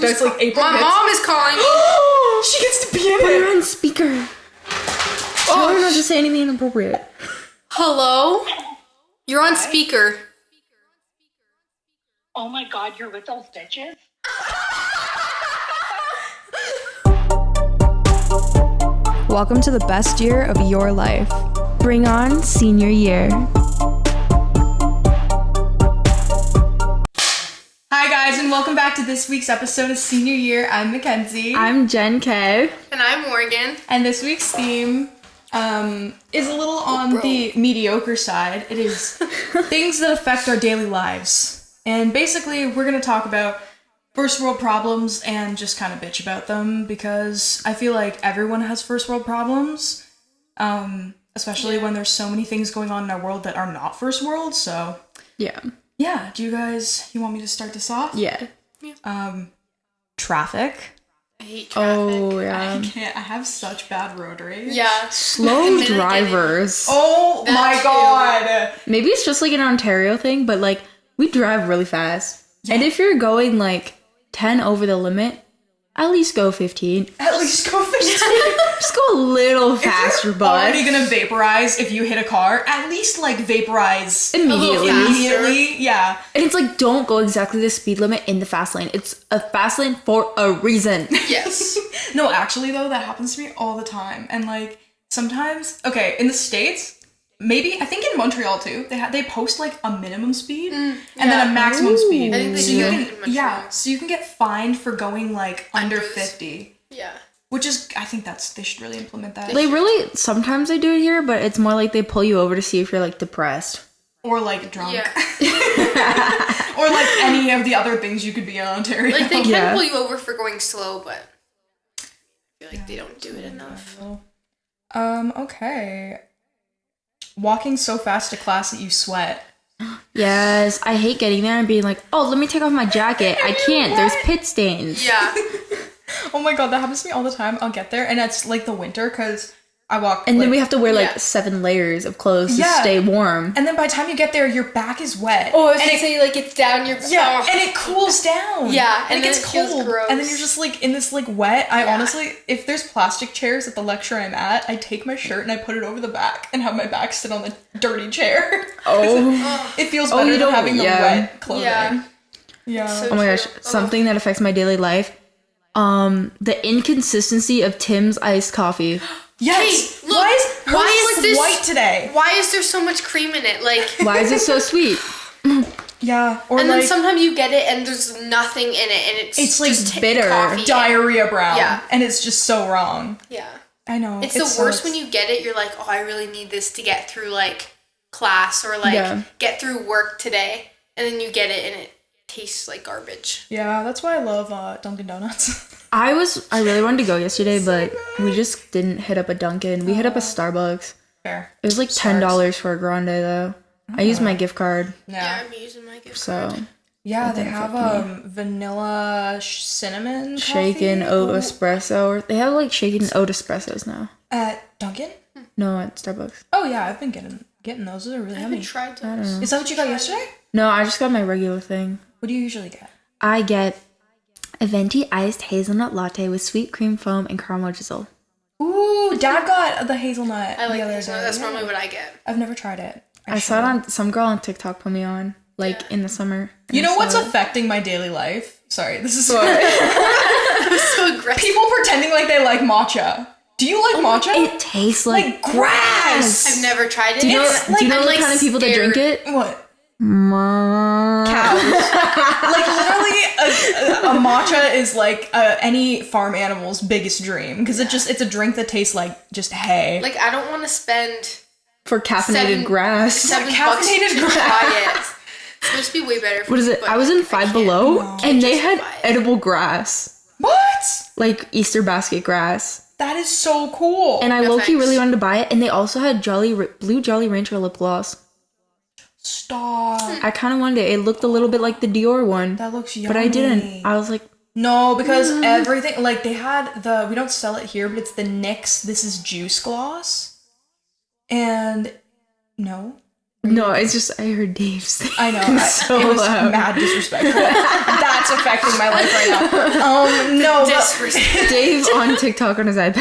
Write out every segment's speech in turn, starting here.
It's like April. My mom is calling me. She gets to be in Put it. her on speaker. Tell her not to say anything inappropriate. Hello? You're on speaker. Oh my god, you're with those bitches? Welcome to the best year of your life. Bring on senior year. Hi guys, and welcome back to this week's episode of Senior Year. I'm Mackenzie. I'm Jen K. And I'm Morgan. And this week's theme is a little on the mediocre side. It is things that affect our daily lives. And basically, we're going to talk about first world problems and just kind of bitch about them because I feel like everyone has first world problems, especially when there's so many things going on in our world that are not first world. So, Yeah. do you want me to start this off? Yeah. Traffic. I hate traffic. Oh, yeah. I have such bad road rage. Yeah. Slow drivers. Oh That my too. god. Maybe it's just like an Ontario thing, but like we drive really fast. Yeah. And if you're going like 10 over the limit, at least go 15. At least go 15. Just go a little faster, You're bud. already gonna vaporize if you hit a car. At least like vaporize Immediately. immediately. Yeah. And it's like, don't go exactly the speed limit in the fast lane. It's a fast lane for a reason. Yes. No, actually though, that happens to me all the time. And like sometimes, okay, in the States, maybe I think in Montreal too, they post like a minimum speed and then a maximum speed. I think they so do you that can, in Montreal. yeah, so you can get fined for going like under Unders. 50. Yeah. Which is, I think they should really implement that. They really, sometimes they do it here, but it's more like they pull you over to see if you're like depressed. Or like drunk. Yeah. Or like any of the other things you could be in Ontario. Like, they can Yeah. pull you over for going slow, but I feel like they don't do it enough. Okay. Walking so fast to class that you sweat. Yes, I hate getting there and being like, oh, let me take off my jacket. I can't. There's pit stains. Yeah. Oh my god, that happens to me all the time. I'll get there and it's like the winter because I walk. And then like- we have to wear like Yeah. 7 layers of clothes to Yeah. stay warm. And then by the time you get there, your back is wet. Oh, I was and gonna say, like, it's down your... yeah, Oh. and it cools down. Yeah, and and it then gets it feels cold. gross. And then you're just like in this like wet. I Yeah. honestly, if there's plastic chairs at the lecture I'm at, I take my shirt and I put it over the back and have my back sit on the dirty chair. Oh. It feels Oh, better you than don't- having the yeah. wet clothing. Yeah. Yeah. So Oh my gosh, true. something that affects my daily life. The inconsistency of Tim's iced coffee. Yes. Hey, look, why why is is this this- white today? Why is there so much cream in it? Like... Why is it so sweet? Yeah. Or And like then sometimes you get it and there's nothing in it and it's like just bitter. coffee. diarrhea brown. Yeah. And it's just so wrong. Yeah. I know. It's it the worst sucks. when you get it, you're like, oh, I really need this to get through, like, class or, like, Yeah. get through work today. And then you get it and it tastes like garbage. Yeah, that's why I love Dunkin' Donuts. I really wanted to go yesterday, but we just didn't hit up a Dunkin'. We hit up a Starbucks. Fair. It was like $10 for a grande though. I used my gift card, Yeah, I'm using my gift so card. Yeah, they didn't have affect vanilla cinnamon shaken coffee. oat espresso. Or they have like shaken oat espressos now. At Dunkin'? No, at Starbucks. Oh yeah, I've been getting those. Those are really I haven't yummy. tried I don't those. know. Is that what you got yesterday? No, I just got my regular thing. What do you usually get? I get a venti iced hazelnut latte with sweet cream foam and caramel drizzle. Ooh, Dad got the hazelnut I like the other this. day. That's Yeah. normally what I get. I've never tried it. I saw it on some girl on TikTok put me on, like in the summer. You know what's a affecting my daily life? Sorry, this is So aggressive. people pretending like they like matcha. Do you like matcha? It tastes like grass. I've never tried it. Do you know, It's do you know I'm, the like, kind of people that drink scared. it? What? Cows. Like literally, a matcha is like any farm animal's biggest dream because it's a drink that tastes like just hay. Like, I don't want to spend For caffeinated grass. $7 caffeinated to grass. try it. It's supposed to be way better. What is it? but I was in I Five can't. Below, and they just had buy it. edible grass, What? like Easter basket grass. That is so cool. And I No low-key thanks. really wanted to buy it, and they also had blue Jolly Rancher lip gloss. Stop. I kind of wanted it. It looked a little bit like the Dior one, That looks yummy. but I didn't. I was like, No, because everything, like they had we don't sell it here, but it's the NYX This Is Juice gloss. And no. No, it's just I heard Dave say. I know. So it was loud. mad disrespectful. That's affecting my life right now. No, but Dave on TikTok on his iPad.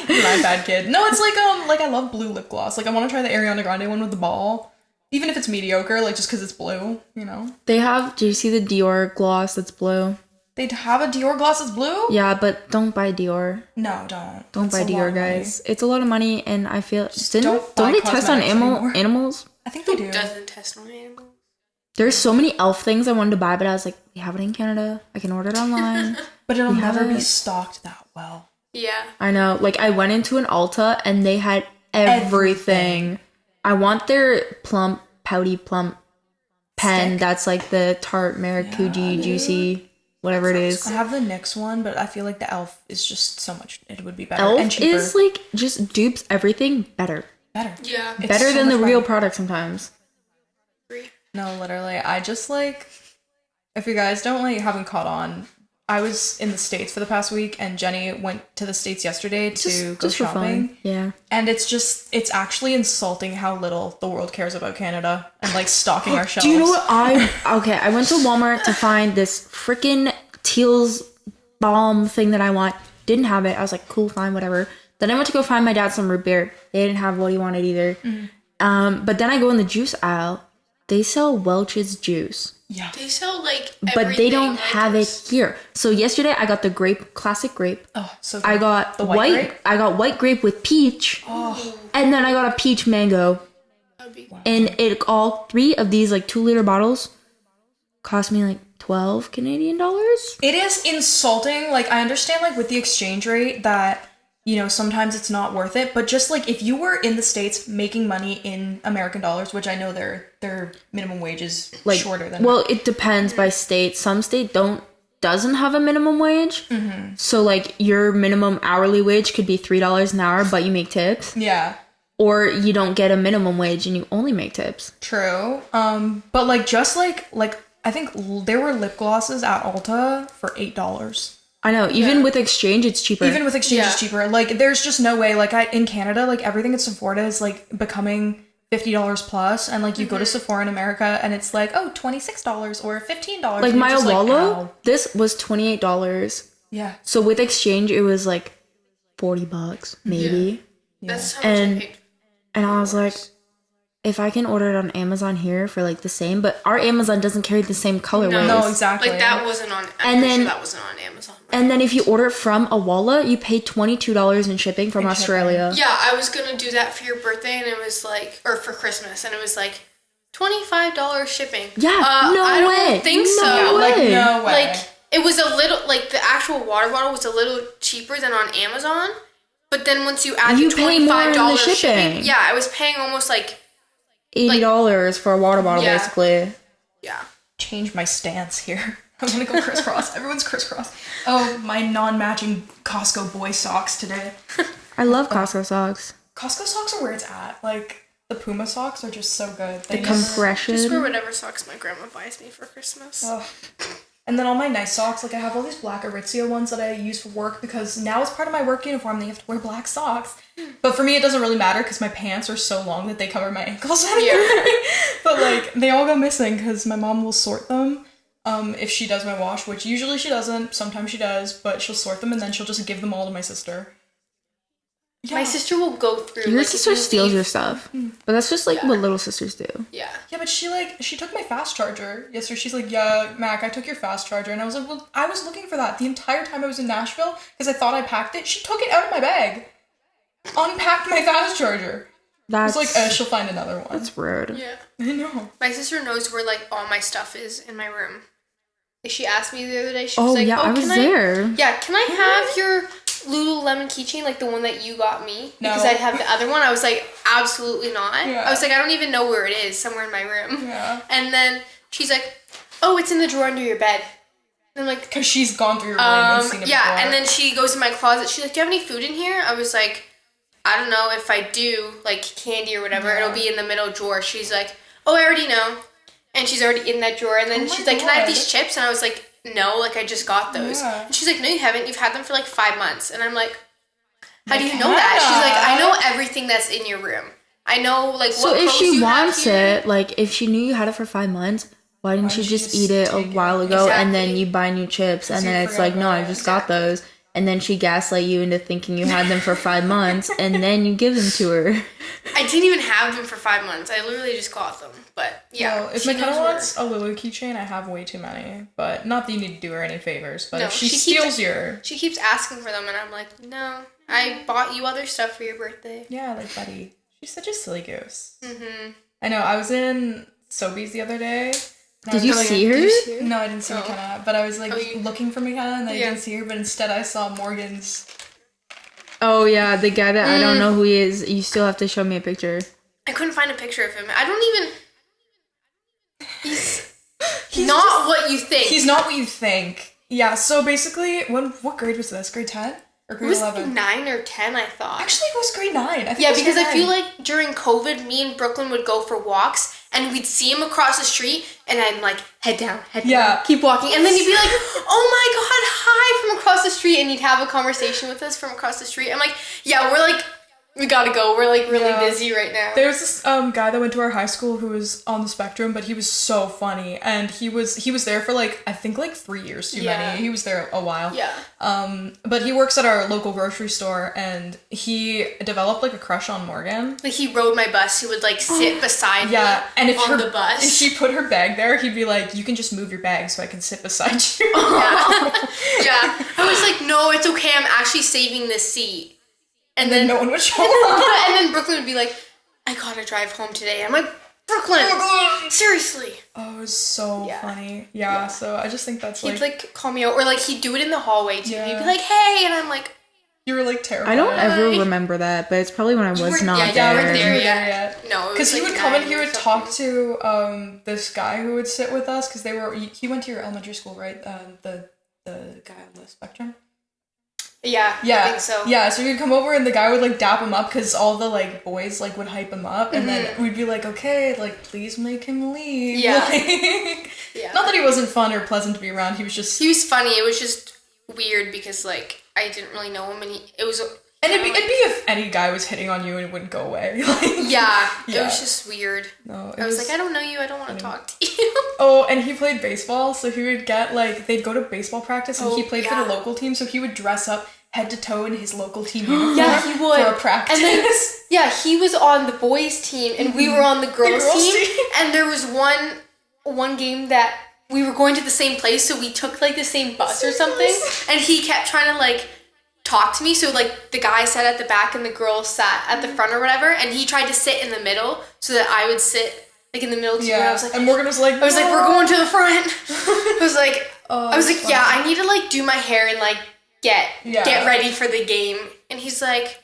my bad kid. No, it's like I love blue lip gloss. Like I want to try the Ariana Grande one with the ball, even if it's mediocre. Like just because it's blue, you know. They have. Do you see the Dior gloss that's blue? They'd have a Dior gloss that's blue. Yeah, but don't buy Dior. No, don't. Don't That's buy a lot Dior, of guys. It's a lot of money, and I feel don't buy they test on cosmetics anymore. animals? I think they do. Doesn't test on animals. There's so many elf things I wanted to buy, but I was like, we have it in Canada. I can order it online. But it'll We never be haven't- stocked that well. Yeah. I know. Like I went into an Ulta and they had everything. I want their pouty plump pen. Stick. That's like the Tarte Maracuji Juicy, whatever it is. I have the NYX one, but I feel like the e.l.f. is just so much. It would be better and Elf cheaper. is like just dupes everything better. Better. Yeah. It's Better so than the much real better. product sometimes. No, literally. I just like, if you guys haven't caught on, I was in the States for the past week, and Jenny went to the States yesterday to go Just for shopping. fun. Yeah. And it's actually insulting how little the world cares about Canada and like stocking our shelves. Do you know what I went to Walmart to find this freaking Teal's balm thing that I want. Didn't have it. I was like, cool, fine, whatever. Then I went to go find my dad some root beer. They didn't have what he wanted either. But then I go in the juice aisle. They sell Welch's juice. Yeah. They sell like But they don't everything, have like, it here. So yesterday I got the classic grape. Oh, so good. I got the white grape? I got white grape with peach. Oh. And then I got a peach mango. That'd be And all 3 of these like 2-liter bottles cost me like 12 Canadian dollars. It is insulting. Like, I understand, like, with the exchange rate that, you know, sometimes it's not worth it. But just, like, if you were in the States making money in American dollars, which I know their minimum wage is Like shorter than... well, it depends by state. Some state doesn't have a minimum wage. So like your minimum hourly wage could be $3 an hour, but you make tips. Yeah, Or you don't get a minimum wage and you only make tips. true. But, like, just, like I think there were lip glosses at Ulta for $8. I know. Even with exchange, it's cheaper. Even with exchange, Yeah. it's cheaper. Like, there's just no way. Like, in Canada, like, everything at Sephora is, like, becoming $50 plus. And, like, you go to Sephora in America, and it's like, oh, $26 or $15. like and you're my just Wallow, ow. this was $28. Yeah. So with exchange, it was like $40 maybe. That's how much And- I paid. And I was like, if I can order it on Amazon here for like the same, but our Amazon doesn't carry the same colorways. No, exactly. Like that wasn't on. I'm And pretty then- sure that wasn't on Amazon. And then if you order it from a Walla, you pay $22 in shipping from Australia. Yeah, I was gonna do that for your birthday, and it was like, or for Christmas, and it was like $25 shipping. Yeah, no I way. don't think No so. way. Like, no way. Like it was a little, like the actual water bottle was a little cheaper than on Amazon, but then once you add You the pay more in the $25 shipping. shipping, yeah, I was paying almost like $80 for a water bottle, Yeah. basically. yeah. Change my stance here. I'm gonna go crisscross. Everyone's crisscross. Oh, my non-matching Costco boy socks today. I love Costco socks. Costco socks are where it's at. Like, the Puma socks are just so good. They The never- compression. Just wear whatever socks my grandma buys me for Christmas. Ugh. And then all my nice socks, like I have all these black Aritzia ones that I use for work because now as part of my work uniform, they have to wear black socks. But for me, it doesn't really matter because my pants are so long that they cover my ankles anyway. But like, they all go missing because my mom will sort them if she does my wash, which usually she doesn't. Sometimes she does, but she'll sort them and then she'll just give them all to my sister. My sister will go through. Your like, if sister you steals leave- your stuff. But that's just like what little sisters do. Yeah. Yeah, but she took my fast charger yesterday. She's like, yeah, Mac, I took your fast charger. And I was like, well, I was looking for that the entire time I was in Nashville because I thought I packed it. She took it out of my bag. Unpacked my fast charger. I That's was like, she'll find another one. that's rude. Yeah. I know. My sister knows where like all my stuff is in my room. Like, she asked me the other day. She was Oh like, yeah, I was can there. Yeah, can I have your Lululemon keychain, like the one that you got me? No. Because I have the other one. I was like, absolutely not. Yeah. I was like, I don't even know where it is. Somewhere in my room. Yeah. And then she's like, oh, it's in the drawer under your bed. And I'm like, Because she's gone through your room and seen it yeah. before. And then she goes in my closet. She's like, do you have any food in here? I was like, I don't know. If I do, like candy or whatever, it'll be in the middle drawer. She's like, oh, I already know. And she's already in that drawer. And then Oh my she's like, can I have God. these chips? And I was like, no, like I just got those. Yeah. And she's like, no, you haven't. You've had them for like 5 months. And I'm like, how do you know Like, that? She's like, I yeah. know everything that's in your room. I know, like, So what if pros she you have wants here. it, like, if she knew you had it for 5 months, why didn't she just eat it a take it? while ago and then Exactly. you buy new chips and you then it's forgot like, no, about I it. just got those. And then she gaslight you into thinking you had them for 5 months and then you give them to her. I didn't even have them for 5 months. I literally just got them. But, yeah. Well, if she McKenna knows where- wants a Lulu keychain, I have way too many. But not that you need to do her any favors. But No, if she she steals keeps- your... She keeps asking for them, and I'm like, no, I bought you other stuff for your birthday. Yeah, like, buddy. She's such a silly goose. Mm-hmm. I know, I was in Sobeys the other day. Did you see her? No, I didn't see McKenna. But I was, like, you- looking for McKenna, and I Yeah. didn't see her. But instead, I saw Morgan's... Oh, yeah, the guy that I don't know who he is. You still have to show me a picture. I couldn't find a picture of him. I don't even... He's not just- what you think. He's not what you think. Yeah, so basically, what grade was this? Grade 10? Or It grade was 11? 9 or 10, I thought. Actually, it was grade 9. I think Yeah, it was because grade I feel 9. like during COVID, me and Brooklyn would go for walks, and we'd see him across the street, and I'm like, head down, Yeah. down, keep walking. And then he'd be like, oh my god, hi, from across the street, and he'd have a conversation with us from across the street. I'm like, yeah, we're like, we gotta go. We're like really Yeah. busy right now. There was this guy that went to our high school who was on the spectrum, but he was so funny, and he was there for like I think like 3 years too Yeah. many. He was there a while. Yeah. But he works at our local grocery store, and he developed like a crush on Morgan. Like, he rode my bus. He would like sit beside Yeah, and me if on her, the bus. if she put her bag there, he'd be like, "You can just move your bag so I can sit beside you." Yeah. I was like, no, it's okay. I'm actually saving this seat. And then, No one would show up. and then Brooklyn would be like, I gotta drive home today. I'm like, Brooklyn, seriously. Oh, it was so Yeah. funny. Yeah, so I just think that's He'd like call me out, or like he'd do it in the hallway too. Yeah. He'd be like, hey, and I'm like, you were like terrified. I don't ever Hi. remember that, but it's probably when I was weren't- not yeah, there. you weren't there Yeah. yet. No, it was Because he like would come and 9 he or would something. talk to this guy who would sit with us because they were he went to your elementary school, right? The guy on the spectrum. Yeah, Yeah, I think so. Yeah, so he'd come over and the guy would like dap him up because all the like boys like would hype him up, and Mm-hmm. then we'd be like, okay, like please make him leave. Yeah. Like, Yeah. Not that he wasn't fun or pleasant to be around. He was just He was funny. It was just weird because like I didn't really know him, and it was. and it'd be if any guy was hitting on you and it wouldn't go away. Like, Yeah, it Yeah. was just weird. no, it I was like, I don't know you. I don't want to talk to you. Oh, and he played baseball, so he would get like they'd go to baseball practice, and he Oh, played for yeah. the local team, so he would dress up head to toe in his local team uniform. Yeah, he would. for a practice. And then, yeah, he was on the boys' team, and we were on the girls' girls' team. team. And there was one game that we were going to the same place, so we took like the same bus or something. And he kept trying to like talk to me. So like the guy sat at the back and the girls sat at the front or whatever. And he tried to sit in the middle so that I would sit like in the middle too. And I yeah, was like, and Morgan was like, I was like, we're going to the front. I was like, Oh, I was that's like, yeah, funny. I need to like do my hair and like get ready for the game. And he's like,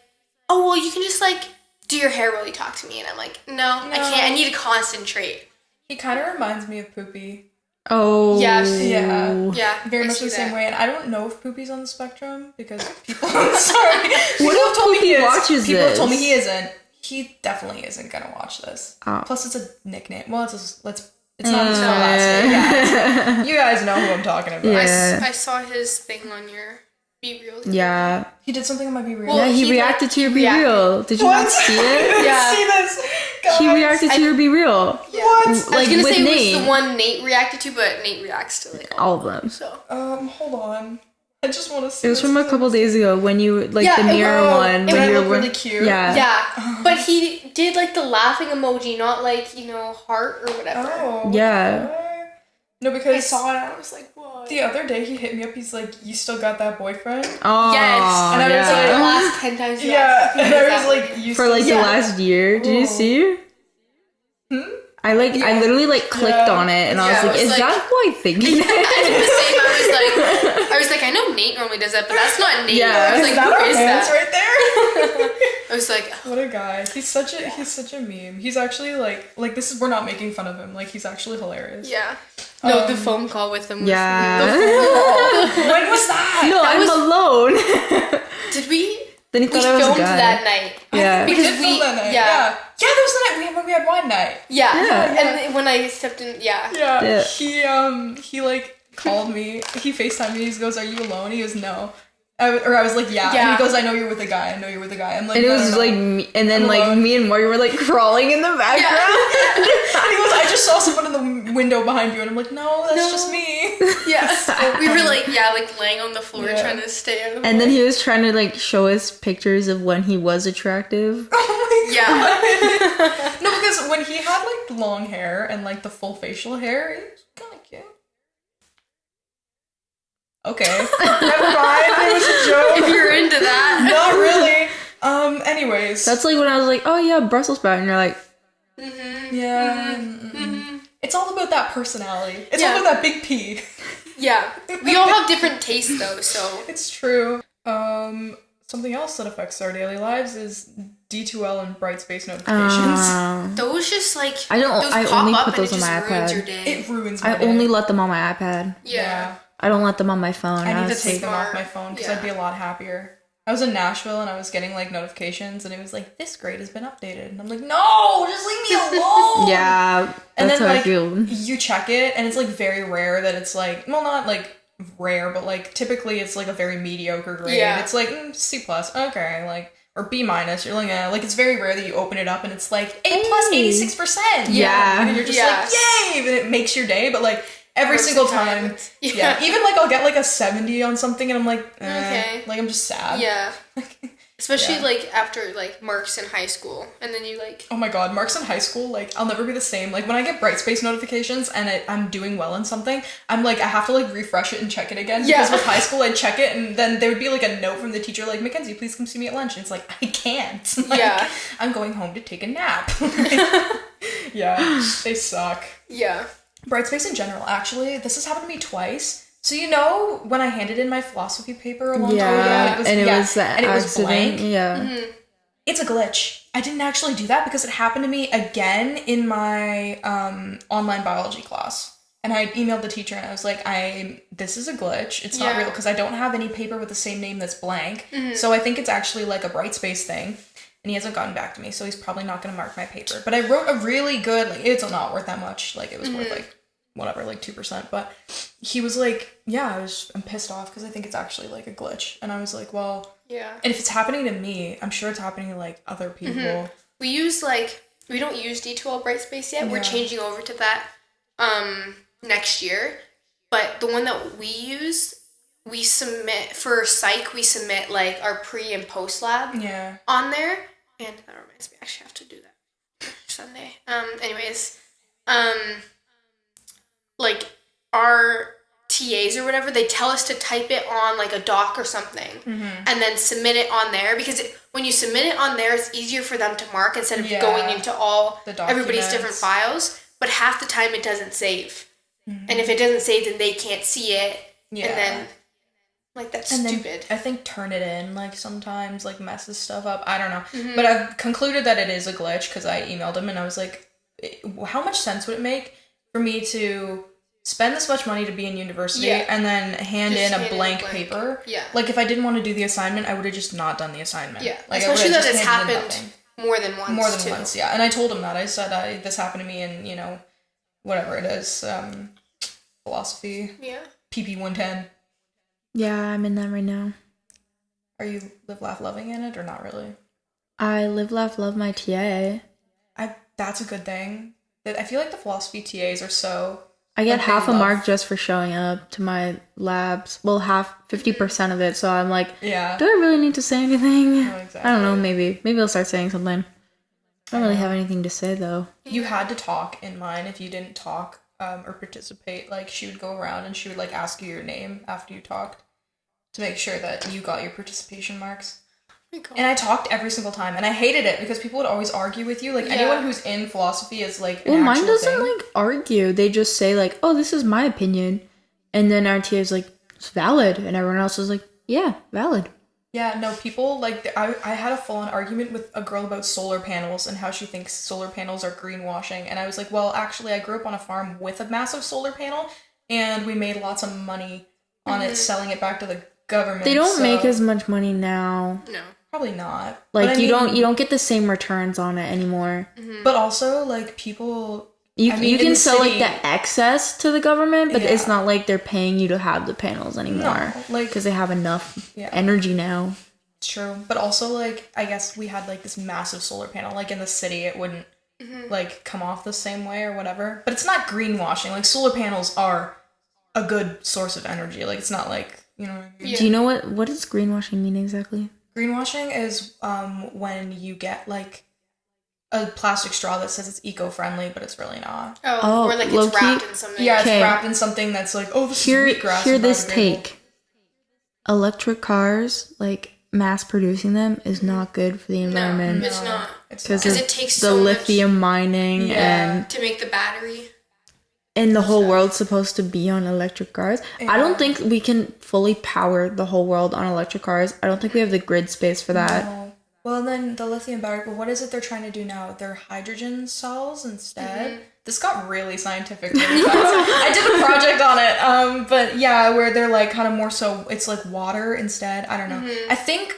oh well, you can just like do your hair while you talk to me. And I'm like, no, I can't. I need to concentrate. He kind of reminds me of Poopy. Oh. Yeah. Yeah, Yeah, very I much see the same that. way. And I don't know if Poopy's on the spectrum because people. Sorry, people What have if told me he Poopy is. watches People have this? told me he isn't. He definitely isn't gonna watch this. Oh. Plus, it's a nickname. Well, it's not his full last name. Yeah, you guys know who I'm talking about. Yeah. I saw his thing on your Be Real. Yeah. He did something on my Be Real. Well, Yeah, he he, reacted like, to your Be reacted. Real. Did you not see it? Yeah. See this? Guys. He reacted to your Be Real. What? I was Like gonna with say it Nate. was the one Nate reacted to, but Nate reacts to like All of them. so. Hold on. I just want to see. It was this. from a couple days ago when you the mirror oh, one it when you looked were really cute. Yeah. Yeah, but he did like the laughing emoji, not like heart or whatever. Oh. Yeah. okay. No, because I saw it and I was like, what? the other day he hit me up. He's like, "You still got that boyfriend?" Oh. Yes. And I was yeah. Like the like, last 10 times you Yeah, asked me and to do I was that. like, "You For still like the last year. Did you Oh. see? I literally like clicked Yeah. on it and I Yeah, was it like, was is like- that who I'm thinking? I did the same. I was like, I know Nate normally does that, but that's not Nate. Yeah. I was Is like, that who our is hands that? right there? I was like, What a guy. He's such a meme. He's actually like this is we're not making fun of him. Like he's actually hilarious. yeah. No, the phone call with him was Yeah. When was that? No, I'm alone. Did we? Then he We thought I was a filmed guy. that night. Yeah. We Because did film that night. yeah. Yeah, that was the night when we had wine night. Yeah. Yeah. And then when I stepped in, yeah. Yeah. He like called me. He FaceTimed me. He goes, "Are you alone?" He goes, "No." I was like, yeah. Yeah. And he goes, I know you're with a guy. I'm like, And it "No, was no, no." like, and then like me and Morgan were like crawling in the background. And he goes, I just saw someone in the window behind you. And I'm like, no, that's just me. Yeah. We were like, laying on the floor trying to stay out of the And then way. he was trying to like show us pictures of when he was attractive. Oh my God. Yeah. No, because when he had like long hair and like the full facial hair, it was kind of cute. Okay. Never mind. It was a joke. If you're into that. Not really. Anyways. That's like when I was like, oh yeah, Brussels sprout, and you're like, Yeah. It's all about that personality. It's all Yeah. about that big P. Yeah. We all have different tastes though, so. It's true. Something else that affects our daily lives is D2L and bright space notifications. Those just like. I don't. Those I pop only up put and those it on my just ruins your iPad. day. It ruins my I day. only let them on my iPad. Yeah. I don't let them on my phone. I need to honestly. take them off Smart. my phone because Yeah. I'd be a lot happier. I was in Nashville and I was getting like notifications and it was like, this grade has been updated. And I'm like, no, just leave me alone. Yeah, And that's then how like I feel. you check it and it's like very rare that it's like, well, not like rare, but like typically it's like a very mediocre grade. Yeah. It's like C plus, okay, like, or B minus. You're like it's very rare that you open it up and it's like A plus Hey. 86%. Yeah. And you're just Yeah. like, yay, and it makes your day. But like every Most single of the time time, it's- yeah. Even like I'll get like a 70 on something and I'm like, Okay. like I'm just sad. Yeah. Especially Yeah. like after like marks in high school, and then you like. Oh my god, marks in high school, like, I'll never be the same. Like, when I get bright space notifications and I'm doing well in something, I'm like, I have to, like, refresh it and check it again. Yeah. Because with high school, I'd check it, and then there would be, like, a note from the teacher, like, Mackenzie, please come see me at lunch. And it's like, I can't. Like, Yeah. I'm going home to take a nap. Yeah, they suck. Yeah. Bright space in general, actually, this has happened to me twice. So, you know, when I handed in my philosophy paper a long time ago, Yeah, and it was that and it was accident. blank. Yeah. It's a glitch. I didn't actually do that because it happened to me again in my online biology class. And I emailed the teacher and I was like, this is a glitch. It's not Yeah. real because I don't have any paper with the same name that's blank. So I think it's actually like a bright space thing. And he hasn't gotten back to me, so he's probably not going to mark my paper. But I wrote a really good, like, it's not worth that much. Like, it was worth like, whatever, like 2%. But he was like, yeah, I'm pissed off because I think it's actually like a glitch. And I was like, well... Yeah. And if it's happening to me, I'm sure it's happening to like other people. We don't use D2L Brightspace yet. We're Yeah. changing over to that next year. But the one that we use, we submit for psych. We submit like our pre and post lab Yeah. on there, and that reminds me, I actually have to do that Sunday. Anyways, like our TAs or whatever, they tell us to type it on like a doc or something and then submit it on there because when you submit it on there, it's easier for them to mark instead of Yeah. going into all The everybody's different documents. files. But half the time it doesn't save. And if it doesn't save, then they can't see it. Yeah. And then, like, that's And then stupid. I think Turnitin like sometimes like messes stuff up. I don't know. But I've concluded that it is a glitch because I emailed him and I was like, how much sense would it make for me to spend this much money to be in university Yeah. and then hand Just in a hand in blank blank. paper? Yeah. Like if I didn't want to do the assignment, I would have just not done the assignment. Yeah. Like, I Especially would've that just it's handed in happened nothing. more than once. More than too. once, yeah. And I told him that. I said, this happened to me in, you know, whatever it is, philosophy, Yeah. PP 110. Yeah, I'm in that right now. Are you live, laugh, loving in it or not really? I live, laugh, love my TA. That's a good thing. I feel like the philosophy TAs are so... I get like, they half a love- mark just for showing up to my labs. Well, 50% of it. So I'm like, Yeah. do I really need to say anything? Oh, exactly. I don't know. Maybe I'll start saying something. I don't really have anything to say though. You had to talk in mine. If you didn't talk or participate, like, she would go around and she would, like, ask you your name after you talked to make sure that you got your participation marks. And I talked every single time, and I hated it because people would always argue with you. Like, Yeah. anyone who's in philosophy is, like, an Well, mine actual doesn't thing. like argue. They just say like, "Oh, this is my opinion," and then our TA is like, "It's valid," and everyone else is like, "Yeah, valid." Yeah, no, people, like, I had a full-on argument with a girl about solar panels and how she thinks solar panels are greenwashing, and I was like, well, actually, I grew up on a farm with a massive solar panel, and we made lots of money on it, selling it back to the government. They don't so- make as much money now. No. Probably not. Like But I you mean- don't get the same returns on it anymore. But also, like, people You I mean, you in can the sell like city- the excess to the government, but it's Yeah. not like they're paying you to have the panels anymore. No, like- because they have enough Yeah. energy now. It's true. But also, like, I guess we had, like, this massive solar panel. Like, in the city, it wouldn't, like, come off the same way or whatever. But it's not greenwashing. Like, solar panels are a good source of energy. Like, it's not like, you know what I mean? Yeah. Do you know what does greenwashing mean exactly? Greenwashing is when you get, like, a plastic straw that says it's eco-friendly, but it's really not. Oh, or like it's low-key? wrapped in something. Yeah, Okay. it's wrapped in something that's like, oh, this Hear is wheatgrass. hear and this biodegradable. take. Electric cars, like mass producing them, is not good for the environment. No, it's not. It's Because not. it takes the so much- lithium mining Yeah. To make the battery. and the whole world's supposed to be on electric cars. I don't think we can fully power the whole world on electric cars. I don't think we have the grid space for that. No. Well, and then the lithium battery, but what is it they're trying to do now? They're hydrogen cells instead? This got really scientific really fast. I did a project on it, but yeah, where they're like kind of more so, it's like water instead. I don't know. I think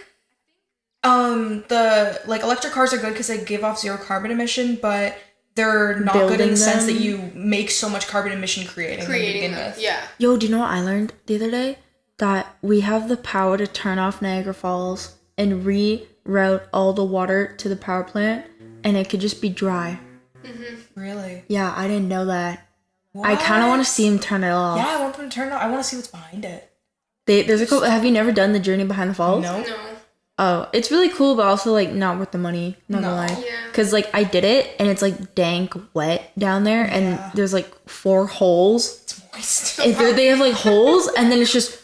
the like electric cars are good because they give off zero carbon emission, but they're not good in Building the sense that them? you make so much carbon emission creating them to begin Them. with. Yeah. Yo, do you know what I learned the other day? That we have the power to turn off Niagara Falls and reroute all the water to the power plant, and it could just be dry. Really? Yeah, I didn't know that. I kind of want to see him turn it off. Yeah, I want them to turn it on. I want to see what's behind it. There's a couple. Have you never done the journey behind the falls? No. No. Oh, it's really cool, but also like not worth the money. Not gonna lie. Yeah. Cause like I did it, and it's like dank, wet down there, and there's like 4 holes. It's moist. And they have like holes, and then it's just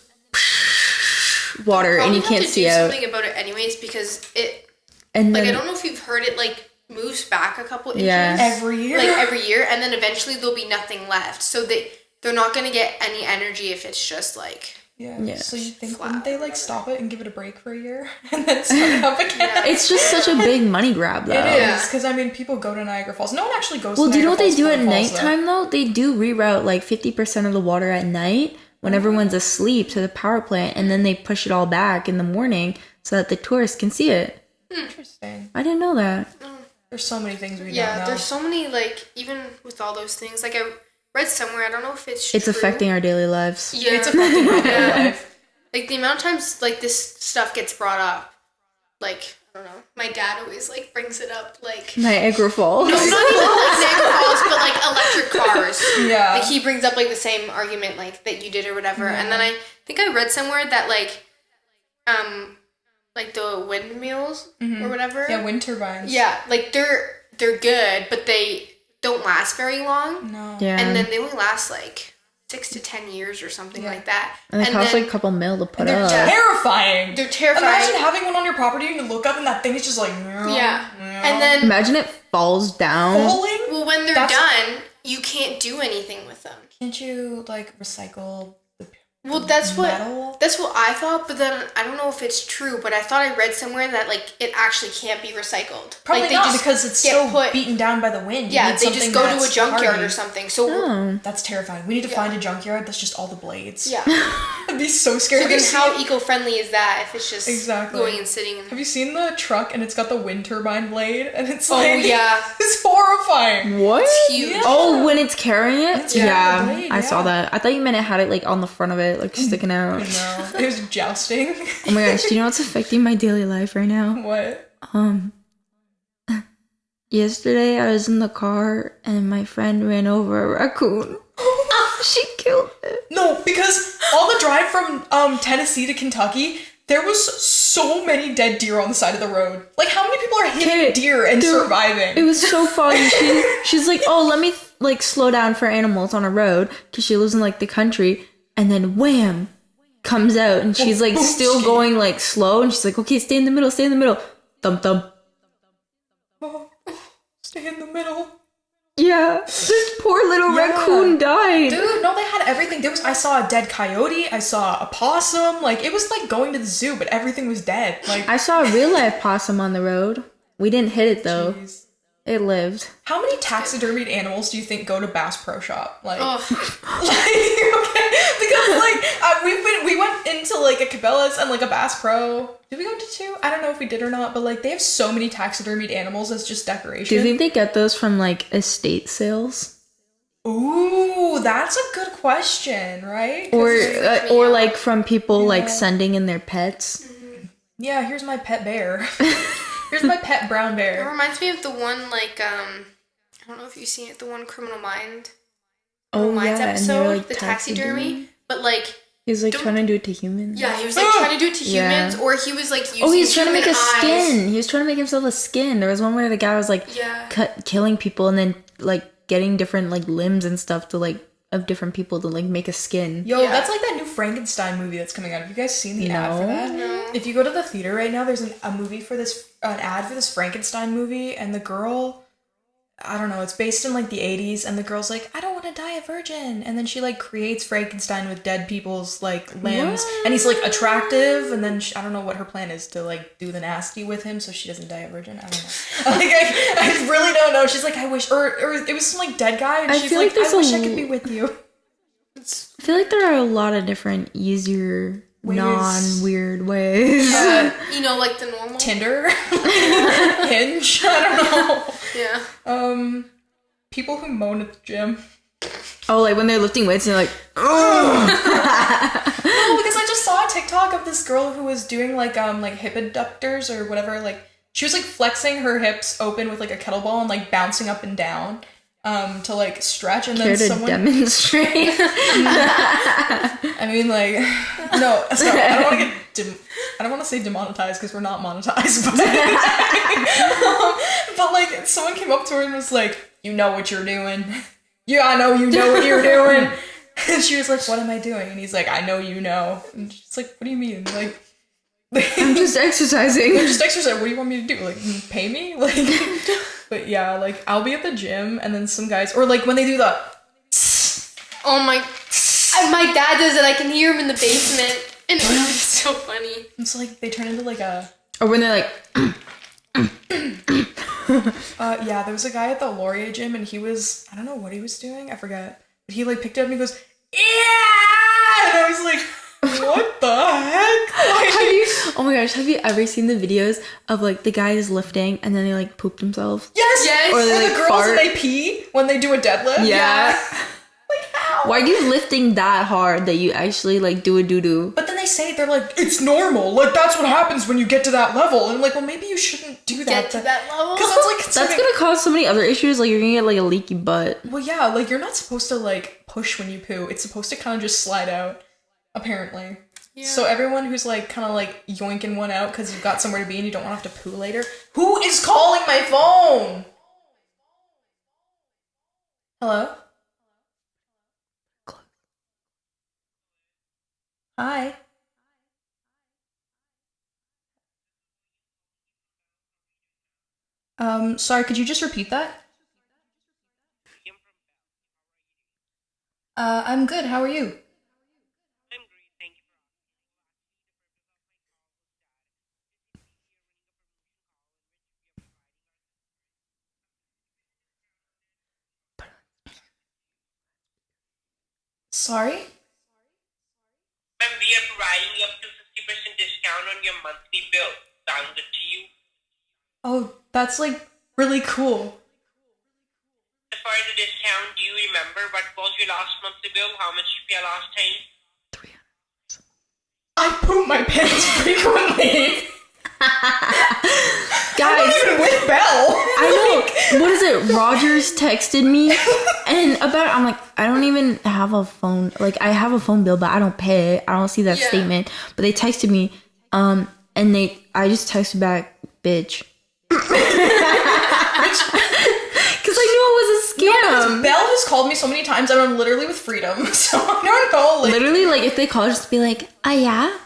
water, and you Probably can't have to see do out. something about it anyways because it And like then, I don't know if you've heard it like moves back a couple inches. Yeah. Every year. Like every year, and then eventually there'll be nothing left. So they're not gonna get any energy if it's just like Yeah. So you think Flat. wouldn't they like stop it and give it a break for a year and then start it up again? it's just such a big money grab, though. It Yeah. is because I mean people go to Niagara Falls. No one actually goes. Well, to do you know Niagara what they Falls do for at the falls, though. nighttime though? They do reroute like 50% of the water at night when everyone's asleep to the power plant, and then they push it all back in the morning so that the tourists can see it. Interesting. I didn't know that. There's so many things we don't yeah. know. There's so many like even with all those things. Like I read somewhere. I don't know if it's It's true. affecting our daily lives. Yeah. It's affecting my daily Yeah. life. Like the amount of times like this stuff gets brought up. Like I don't know. My dad always like brings it up. Like Niagara Falls. not even like Niagara Falls, but like electric cars. Yeah. Like he brings up like the same argument like that you did or whatever. And then I think I read somewhere that like the windmills or whatever. Yeah, wind turbines. Yeah, like they're good, but they don't last very long. No. Yeah. And then they only last like 6 to 10 years or something like that. And it costs then like a couple mil to put They're up. terrifying. they're terrifying. Imagine having one on your property and you look up and that thing is just like Yeah. And then Imagine it falls down. falling. well when they're That's- done, you can't do anything with them. Can't you like recycle the Well, that's metal? what I thought, but then I don't know if it's true, but I thought I read somewhere that like it actually can't be recycled. Probably like, they not just because it's get so beaten down by the wind. You Yeah, need they just something go to a that's junkyard hardy. or something. So Oh. That's terrifying. We need to find a junkyard that's just all the blades. yeah. I'd be so scared. So Have you then how seen- eco-friendly is that if it's just Exactly. going and sitting in Have you seen the truck and it's got the wind turbine blade and it's like yeah. it's horrifying. What? huge? Yeah. Oh, when it's carrying it? It's carrying the blade, I saw yeah. that. I thought you meant it had it like on the front of it, like sticking out. No, it was jousting. Oh my gosh, do you know what's affecting my daily life right now? What? Yesterday I was in the car and my friend ran over a raccoon. She killed it. No, because on the drive from Tennessee to Kentucky, there was so many dead deer on the side of the road. Like, how many people are hitting Okay, deer and dude, surviving? It was so funny. She's like, oh, let me like slow down for animals on a road because she lives in like the country, and then wham, comes out and she's like still going like slow, and she's like, okay, stay in the middle, thump thump. Oh, stay in the middle. Yeah, this poor little Yeah. raccoon died. Dude, no, they had everything. I saw a dead coyote, I saw a possum, like, it was like going to the zoo, but everything was dead. Like, I saw a real life possum on the road. We didn't hit it though. jeez. It lived. How many taxidermied animals do you think go to Bass Pro Shop? Like, Ugh. okay, because like we went into like a Cabela's and like a Bass Pro. Did we go to two? I don't know if we did or not, but like they have so many taxidermied animals as just decoration. Do you think they get those from like estate sales? Ooh, that's a good question, right? Or like from people like sending in their pets. Yeah, here's my pet bear. Here's my pet brown It bear. reminds me of the one, like, I don't know if you've seen it, the one Criminal Minds And episode, they're, like, the taxidermy. But, like... He was like trying to do it to humans. Yeah, he was like trying to do it to humans, or he was like using he was trying to make a eyes. skin. He was trying to make himself a skin. There was one where the guy was like killing people and then like getting different like limbs and stuff to like of different people to like make a skin. Yo, that's like that new Frankenstein movie that's coming out. Have you guys seen the ad for that? No. If you go to the theater right now, there's an ad for this Frankenstein movie, and the girl, I don't know, it's based in like the 80s, and the girl's like, I don't want to die a virgin, and then she like creates Frankenstein with dead people's like limbs, and he's like attractive, and then I don't know what her plan is to like do the nasty with him so she doesn't die a virgin. I don't know. Like I really don't know. She's like, I wish, or it was some like dead guy, and she's like, I wish I could be with you. I feel like there are a lot of different easier non-weird ways. You know, like the normal Tinder, Hinge. I don't know. Yeah. People who moan at the gym. Oh, like when they're lifting weights and they're like, No, because I just saw a TikTok of this girl who was doing like hip abductors or whatever. Like she was like flexing her hips open with like a kettlebell and like bouncing up and down to like stretch, and then someone demonstrate. I mean, like, no, sorry, I don't want to say demonetized because we're not monetized, but like, someone came up to her and was like, you know what you're doing. Yeah, I know you know what you're doing. And she was like, what am I doing? And he's like, I know you know. And she's like, what do you mean? Like, I'm just exercising. I'm just exercising. What do you want me to do? Like, pay me? Like, but yeah, like, I'll be at the gym and then some guys, or like when they do the, Oh my dad does it. I can hear him in the basement, and it's so funny. it's like they turn into like a. Or when they're like, Yeah, there was a guy at the Laurier gym and he was, I don't know what he was doing, I forget, but he like picked it up and he goes, yeah, and I was like, what the heck? oh my gosh, have you ever seen the videos of like the guys lifting and then they like poop themselves? Yes. Or they the like girls fart. and they pee when they do a deadlift. Yeah. Like how? Why are you lifting that hard that you actually like do a doo-doo? But then they say, they're like, it's normal, like that's what happens when you get to that level, and I'm like, well, maybe you shouldn't do that. Get to that level. Because that's like, That's gonna cause so many other issues, like you're gonna get like a leaky butt. well, yeah, like you're not supposed to like push when you poo. It's supposed to kind of just slide out, apparently. Yeah. So everyone who's like kind of like yoinking one out because you've got somewhere to be and you don't want to have to poo later. Who is calling my phone? Hello? Hi. Sorry, could you just repeat that? I'm good. How are you? I'm great, thank you. Sorry? Ma'am, we are providing you up to 50% discount on your monthly bill. Sound good to you? Oh, that's like really cool. For the discount, do you remember what was your last monthly bill? How much did you pay last time? I poop my pants frequently. Guys, Even with Belle. I know. What is it? Rogers texted me and I'm like, I don't even have a phone. Like, I have a phone bill, but I don't pay it. I don't see that statement. But they texted me, and I just texted back, bitch. Because I knew it was a scam. Belle has called me so many times and I'm literally with Freedom, so I don't know. Like, Literally, like, if they call, just be like, yeah?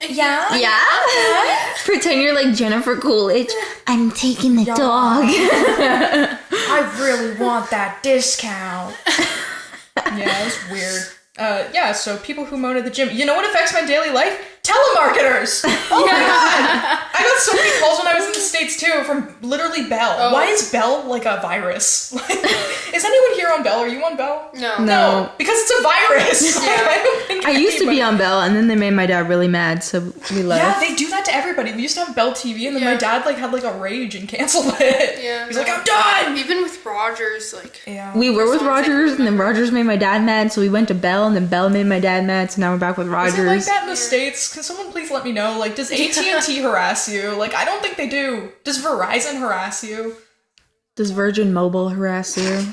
yeah? Yeah? Pretend you're like Jennifer Coolidge. I'm taking the dog. I really want that discount. Yeah, it's weird. Yeah, so people who moan at the gym. You know what affects my daily life? Telemarketers! Oh my god! I got so many calls when I was in the States too from literally Belle. Oh. Why is Belle like a virus? Like, is anyone here on Belle? Are you on Belle? No. Because it's a virus! Yeah. I don't think I used to be anybody- on Bell, and then they made my dad really mad, so we left. Yeah, they do that to everybody. We used to have Bell TV, and then my Yeah. dad like had like a rage and canceled it. Yeah, He's no. like, I'm done. Even with Rogers, like, Yeah. We were with Songs I can Rogers, and then remember. Rogers made my dad mad, so we went to Bell, and then Bell made my dad mad, so now we're back with Is Rogers. it like that in the States? Can someone please let me know? Like, does AT&T harass you? Like, I don't think they do. Does Verizon harass you? Does Virgin Mobile harass you?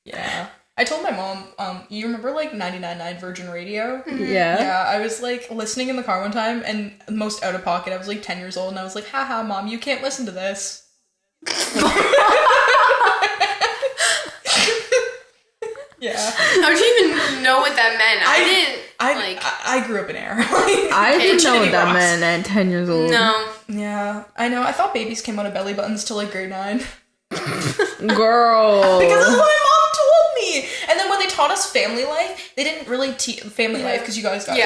Yeah. I told my mom, you remember like 99.9 Virgin Radio? Yeah. Yeah, I was like listening in the car one time, and most out of pocket, I was like 10 years old, and I was like, haha, mom, you can't listen to this. Yeah. how do you even know what that meant? I grew up in air. I didn't know what that Rocks. meant at 10 years old. No. Yeah, I know. I thought babies came out of belly buttons till like grade 9. Girl. Because that's what my mom told me. And then when they taught us family life, they didn't really teach family life because you guys got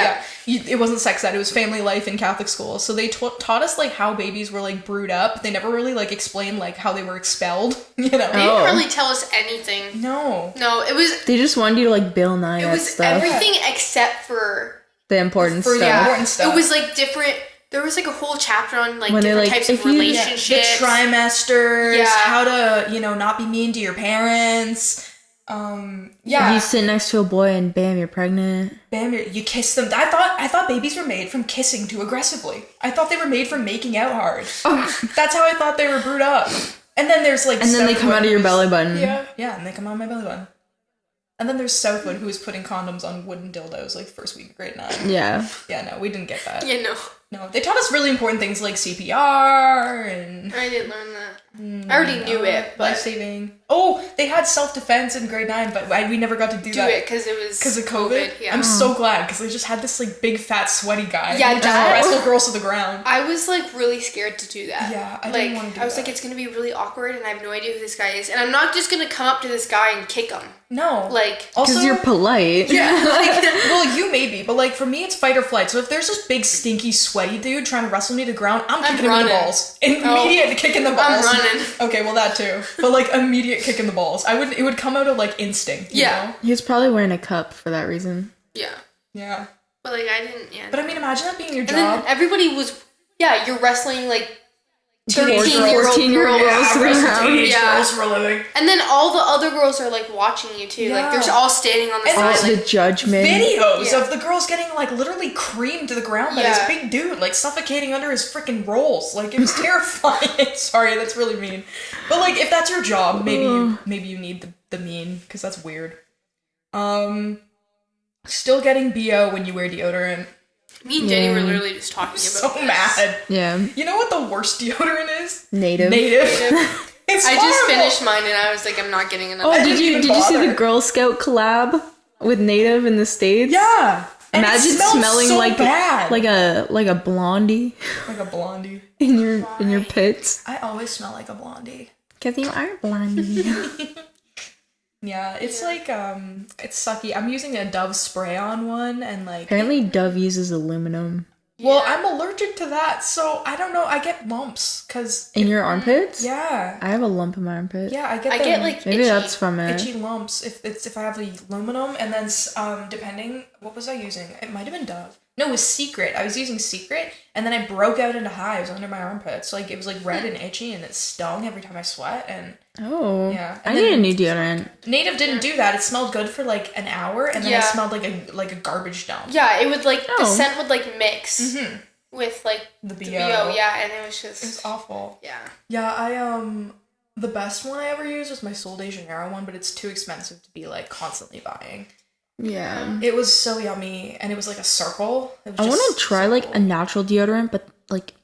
it wasn't sex ed. It was family life in Catholic school. So they taught us like how babies were like brewed up. They never really like explained like how they were expelled. You know? They didn't really tell us anything. No. No, it was They just wanted you to like Bill Nye it that was stuff. everything except for The important For the stuff. important stuff. It was like different. There was like a whole chapter on like When they're different like, types of if you- Yeah, The relationships. trimesters. Yeah. How to not be mean to your parents. You sit next to a boy and bam, you're pregnant. Bam, you kiss them. I thought babies were made from kissing too aggressively. I thought they were made from making out hard. That's how I thought they were brewed up. And then there's like And then they Southwood, come out of your who's- belly button. Yeah, and they come out of my belly button. And then there's Southwood, who was putting condoms on wooden dildos like first week of grade 9. Yeah. Yeah, no, we didn't get that. Yeah, no, No, they taught us really important things like CPR and I didn't learn that. I already knew it, but life saving. Oh, they had self defense in grade 9, but we never got to do do that. it because it was Because of COVID? Yeah, I'm so glad, because they just had this, like, big, fat, sweaty guy Yeah, who just that- wrestled girls to the ground. I was like really scared to do that. Yeah, I like, didn't wanna do I was that. like, it's gonna be really awkward, and I have no idea who this guy is, and I'm not just gonna come up to this guy and kick him. No. Like, Also, Because you're polite. yeah, like, well, you may be, but, like, for me, it's fight or flight. So if there's this big, stinky, sweaty dude trying to wrestle me to the ground, I'm kicking him in the running. balls. Immediate kick in the balls. I'm running. Okay, well, that too. But, like, immediate kick in the balls. It would come out of, like, instinct, you Yeah. know? He was probably wearing a cup for that reason. yeah, Yeah. but like I didn't. Yeah, But, I mean, imagine that being your and job. then everybody was. Yeah, you're wrestling like 13-year-old 13-year-old girls. Yeah, wrestle teenage Yeah. girls for a living. And then all the other girls are like watching you too. Yeah. Like they're all standing on the And side. Oh, Like, the judgment. Videos Yeah. of the girls getting like literally creamed to the ground by Yeah. this big dude, like suffocating under his freaking rolls. Like it was terrifying. Sorry, that's really mean. But like if that's your job, maybe you need the mean, because that's weird. Still getting BO when you wear deodorant. me and Jenny were Yeah. literally just talking So about this. mad. Yeah. You know what the worst deodorant is? Native. Native. It's I just horrible. finished mine and I was like, I'm not getting another. Oh, I did didn't you even see the bother. Girl Scout collab with Native in the States? Yeah. And it Imagine smells smelling so like bad. like a blondie like a blondie. in your pits. I always smell like a blondie. Cause you are blondie. Yeah, it's like it's sucky. I'm using a Dove spray-on one, and like, Apparently, Dove uses aluminum well, I'm allergic to that, so I don't know. I get lumps because in your armpits. yeah, I have a lump in my armpit. yeah, I get I them get like Maybe itchy. that's from it. itchy lumps if I have the aluminum, and then depending, what was I using? It might have been Dove. No, it was Secret. I was using Secret, and then I broke out into hives under my armpits. Like it was like red and itchy, and it stung every time I sweat. And Oh, Yeah, I and need then- a new deodorant. Native didn't do that. It smelled good for like an hour, and then Yeah. it smelled like a garbage dump. Yeah, it would like the Oh. scent would like mix with like The the BO. BO. Yeah, and it was just It was awful. yeah. Yeah, I the best one I ever used was my Sol de Janeiro one, but it's too expensive to be like constantly buying. Yeah. It was so yummy, and it was like a circle. It was I just want to try like a circle. natural deodorant, but like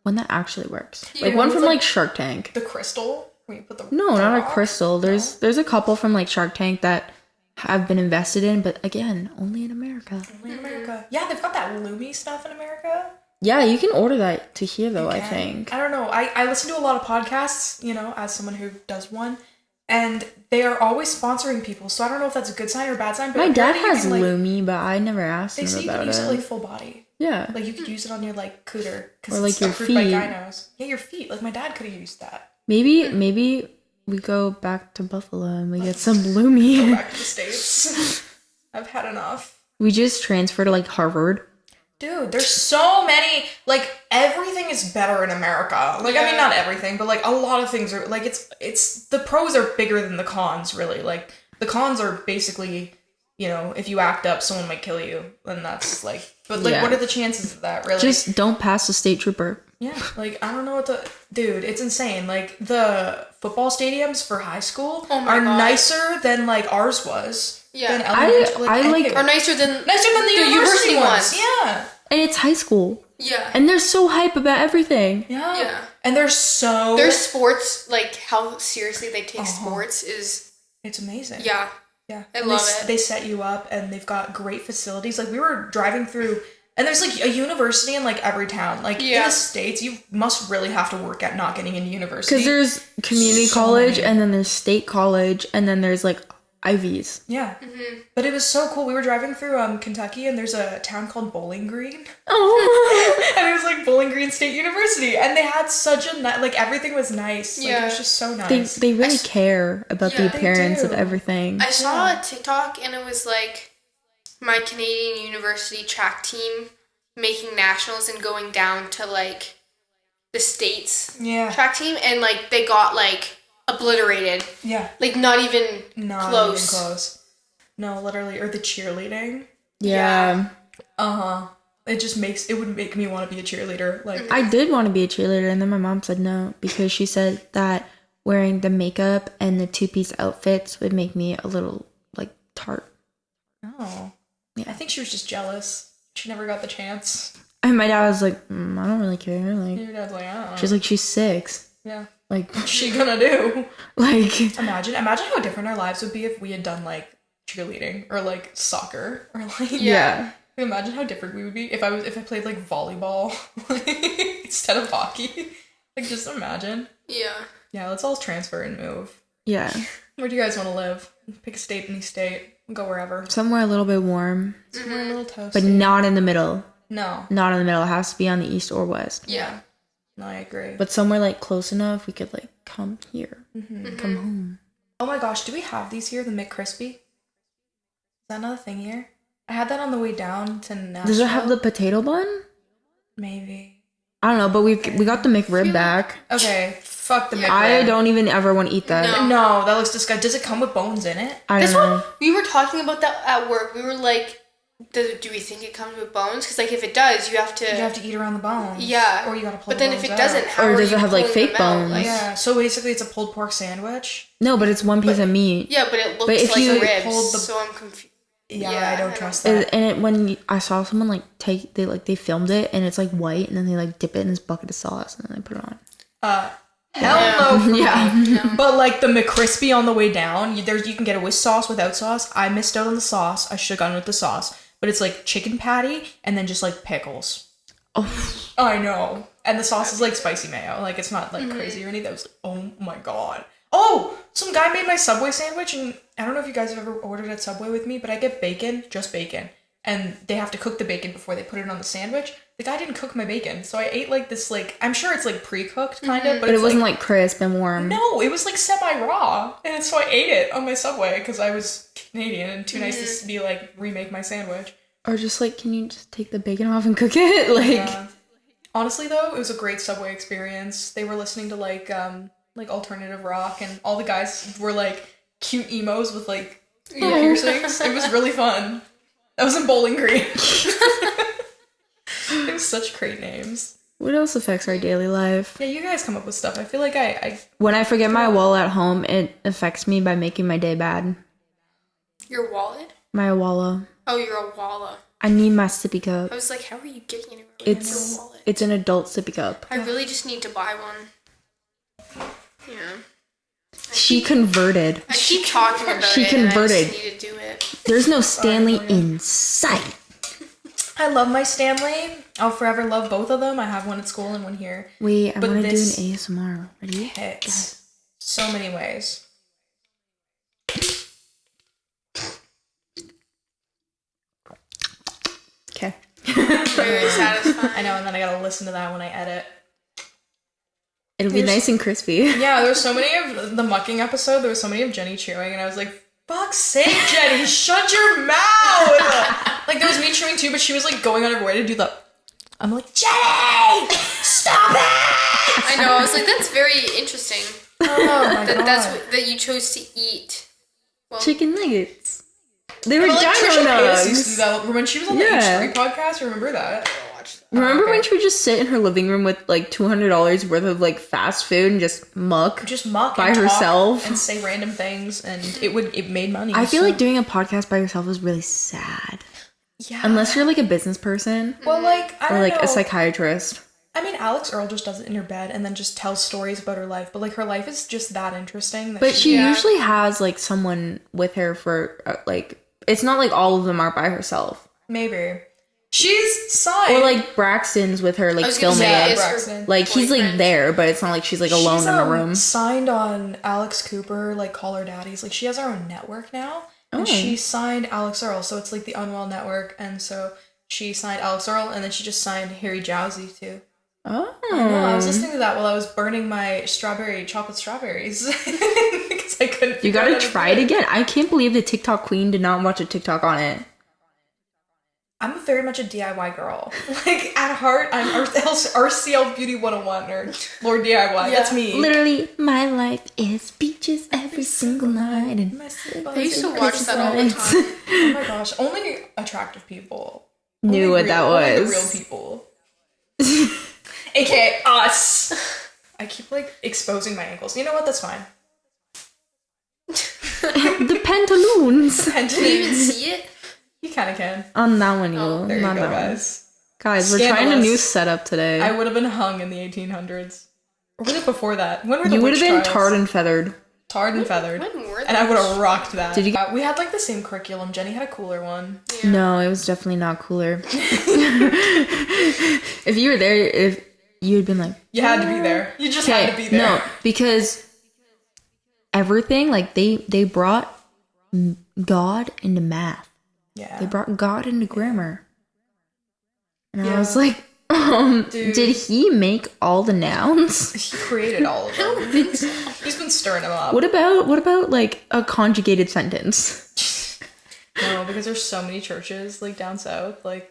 one that actually works. Yeah, Like one with, from like, like Shark Tank. the crystal where you put the No, the not a rock. crystal. There's a couple from like Shark Tank that have been invested in, but again, only in America. Only in America. Yeah, they've got that Lumi stuff in America. Yeah, you can order that to here though, I can. think. I don't know. I listen to a lot of podcasts, you know, as someone who does one, and they are always sponsoring people. So I don't know if that's a good sign or a bad sign. But My dad apparently you has can, like, Lumi, but I never asked They him say you about can use it. it like full body. Yeah. Like you could use it on your like cooter because Or, like, it's your approved by feet. gynos. Yeah, your feet. Like my dad could have used that. Maybe we go back to Buffalo and we get some Lumi. Go back to the States. I've had enough. We just transferred to like Harvard. Dude, there's so many, like, everything is better in America. Like, I mean, not everything, but, like, a lot of things are, like, it's, the pros are bigger than the cons, really. Like, the cons are basically, you know, if you act up, someone might kill you, and that's, like, but, like, what are the chances of that, really? Just don't pass the state trooper. Yeah, like, I don't know what to... Dude, it's insane. Like, the football stadiums for high school are nicer than, like, ours was. Yeah. Than elementary, or nicer than the university ones. Yeah. And it's high school. Yeah. And they're so hype about everything. Yeah. Yeah. And they're so... Their sports, like, how seriously they take sports is... It's amazing. Yeah. Yeah. I love it. They set you up, and they've got great facilities. Like, we were driving through... And there's, like, a university in, like, every town. Like, in the States, you must really have to work at not getting into university. Because there's community college, and then there's state college, and then there's, like, Ivies. Yeah. Mm-hmm. But it was so cool. We were driving through Kentucky, and there's a town called Bowling Green. Oh. And it was, like, Bowling Green State University. And they had such a... like, everything was nice. Like, it was just so nice. They really care about the appearance of everything. I saw a TikTok, and it was, like... my Canadian university track team making nationals and going down to, like, the States track team, and, like, they got, like, obliterated. Yeah. Like, not even close. No, literally. Or the cheerleading. Yeah. Uh-huh. It would make me want to be a cheerleader. Like, I did want to be a cheerleader, and then my mom said no, because she said that wearing the makeup and the two-piece outfits would make me a little, like, tart. Oh. Yeah. I think she was just jealous. She never got the chance. And my dad was like, I don't really care. Like, your dad's like, I don't know. She's like, she's 6. Yeah. Like, what's she gonna do? Like, imagine how different our lives would be if we had done, like, cheerleading or, like, soccer or, like, imagine how different we would be if I played, like, volleyball instead of hockey. Like, just imagine. Yeah, let's all transfer and move. Yeah. Where do you guys want to live? Pick a state, any state. Go wherever. Somewhere a little bit warm. Somewhere a little toasty. But not in the middle. No. Not in the middle. It has to be on the east or west. Yeah. No, I agree. But somewhere, like, close enough we could, like, come here. Come home. Oh my gosh, do we have these here? The McCrispy? Is that another thing here? I had that on the way down to Nashville. Does it have the potato bun? Maybe. I don't know, but we got the McRib back. Okay, fuck the McRib. I don't even ever want to eat that. No, that looks disgusting. Does it come with bones in it? I don't know. We were talking about that at work. We were like, do we think it comes with bones? Because, like, if it does, you have to eat around the bones. Yeah. Or you gotta pull But the then bones if it out. doesn't, how or are does you it have, like, pulling fake them out? bones? Like, Yeah, so basically it's a pulled pork sandwich. No, but it's one piece of meat. Yeah, but it looks But if like you ribs, pulled the- so I'm confused. Yeah, I don't trust that. And I saw someone, like, they filmed it, and it's, like, white, and then they, like, dip it in this bucket of sauce, and then they put it on. Hell no. Yeah. But, like, the McCrispy on the way down, you can get it with sauce, without sauce. I missed out on the sauce. I should have gone with the sauce. But it's, like, chicken patty and then just, like, pickles. Oh. I know. And the sauce is, like, spicy mayo. Like, it's not, like, crazy or anything. I was like, oh my god. Oh! Some guy made my Subway sandwich, and I don't know if you guys have ever ordered at Subway with me, but I get bacon, just bacon. And they have to cook the bacon before they put it on the sandwich. The guy didn't cook my bacon, so I ate, like, this, like, I'm sure it's, like, pre-cooked, kind of, But it wasn't, like, crisp and warm. No, it was, like, semi-raw. And so I ate it on my Subway, because I was Canadian and too nice to be, like, remake my sandwich. Or just, like, can you just take the bacon off and cook it? Like, yeah. Honestly, though, it was a great Subway experience. They were listening to, like alternative rock, and all the guys were, like, cute emos with, like, ear piercings. It was really fun. That was in Bowling Green. It was such great names. What else affects our daily life? Yeah, you guys come up with stuff. I feel like I when I forget my wallet at home, it affects me by making my day bad. Your wallet? My wallet. Oh, you're a wallet. I need my sippy cup. I was like, how are you getting it with your wallet? It's an adult sippy cup. I really just need to buy one. Yeah. She converted. I keep talking about She it. converted. And I just need to do it. There's no Stanley in sight. I love my Stanley. I'll forever love both of them. I have one at school and one here. Wait, I'm But gonna do an this ASMR. Ready? Hits so many ways. Okay. Very satisfying. I know, and then I gotta listen to that when I edit. It'll be nice and crispy. Yeah, there were so many of the mucking episode. There was so many of Jenny chewing, and I was like, fuck. fuck's sake, Jenny, shut your mouth! Like, there was me chewing too, but she was, like, going on her way to do the... I'm like, Jenny! Stop it! I know, I was like, that's very interesting. Oh, my God. That you chose to eat. Well, Chicken nuggets. They were But, like, dino Trisha Paytas used to do nugs. that when she was on the H3 podcast, remember that? Remember okay. when she would just sit in her living room with like $200 worth of like fast food and just muck? Just muck by and talk herself and say random things, and it made money. I feel so- like doing a podcast by yourself is really sad. Yeah. Unless you're like a business person Well, like, I or don't like know. a psychiatrist. I mean, Alex Earle just does it in her bed and then just tells stories about her life, but like her life is just that interesting. That But she Yeah. usually has like someone with her for like, it's not like all of them are by herself. maybe she's signed. Or like Braxton's with her I like was gonna say, filming. it's her Braxton. Like he's like boyfriend. there, but it's not like she's like alone She's, in a room. signed on Alex Cooper, like Call Her Daddies. Like she has her own network now, and Oh. she signed Alex Earle, so it's like the Unwell Network, and so she signed Alex Earle, and then she just signed Harry Jowsey too. Oh. No, I was listening to that while I was burning my chocolate strawberries because I couldn't. You figure out gotta how to try do it again. I can't believe the TikTok queen did not watch a TikTok on it. I'm very much a DIY girl. Like at heart, I'm RCL Beauty 101 or Lord DIY. That's me. Literally, my life is beaches every single night. And I used to watch that all the time. Oh my gosh, only attractive people knew what that only the was. real people. AKA us. I keep like exposing my ankles. You know what? That's fine. The pantaloons. Can you even see it? You kind of can. On that one, you Oh, There you not go, that one. guys. Guys, we're trying a Scandalous. new setup today. I would have been hung in the 1800s. Or was it before that? When were the You would witch have been trials? tarred and feathered. Tarred and feathered. When were And I would have rocked that. Did you- We had like the same curriculum. Jenny had a cooler one. No, it was definitely not cooler. If you were there, if you had been like, You had to be there. You just had to be there. no, because everything like they brought God into math. Yeah. They brought God into grammar. And Yeah. I was like, Dude. did he make all the nouns? He created all of them. He's been stirring them up. What about like a conjugated sentence? No, because there's so many churches like down south. Like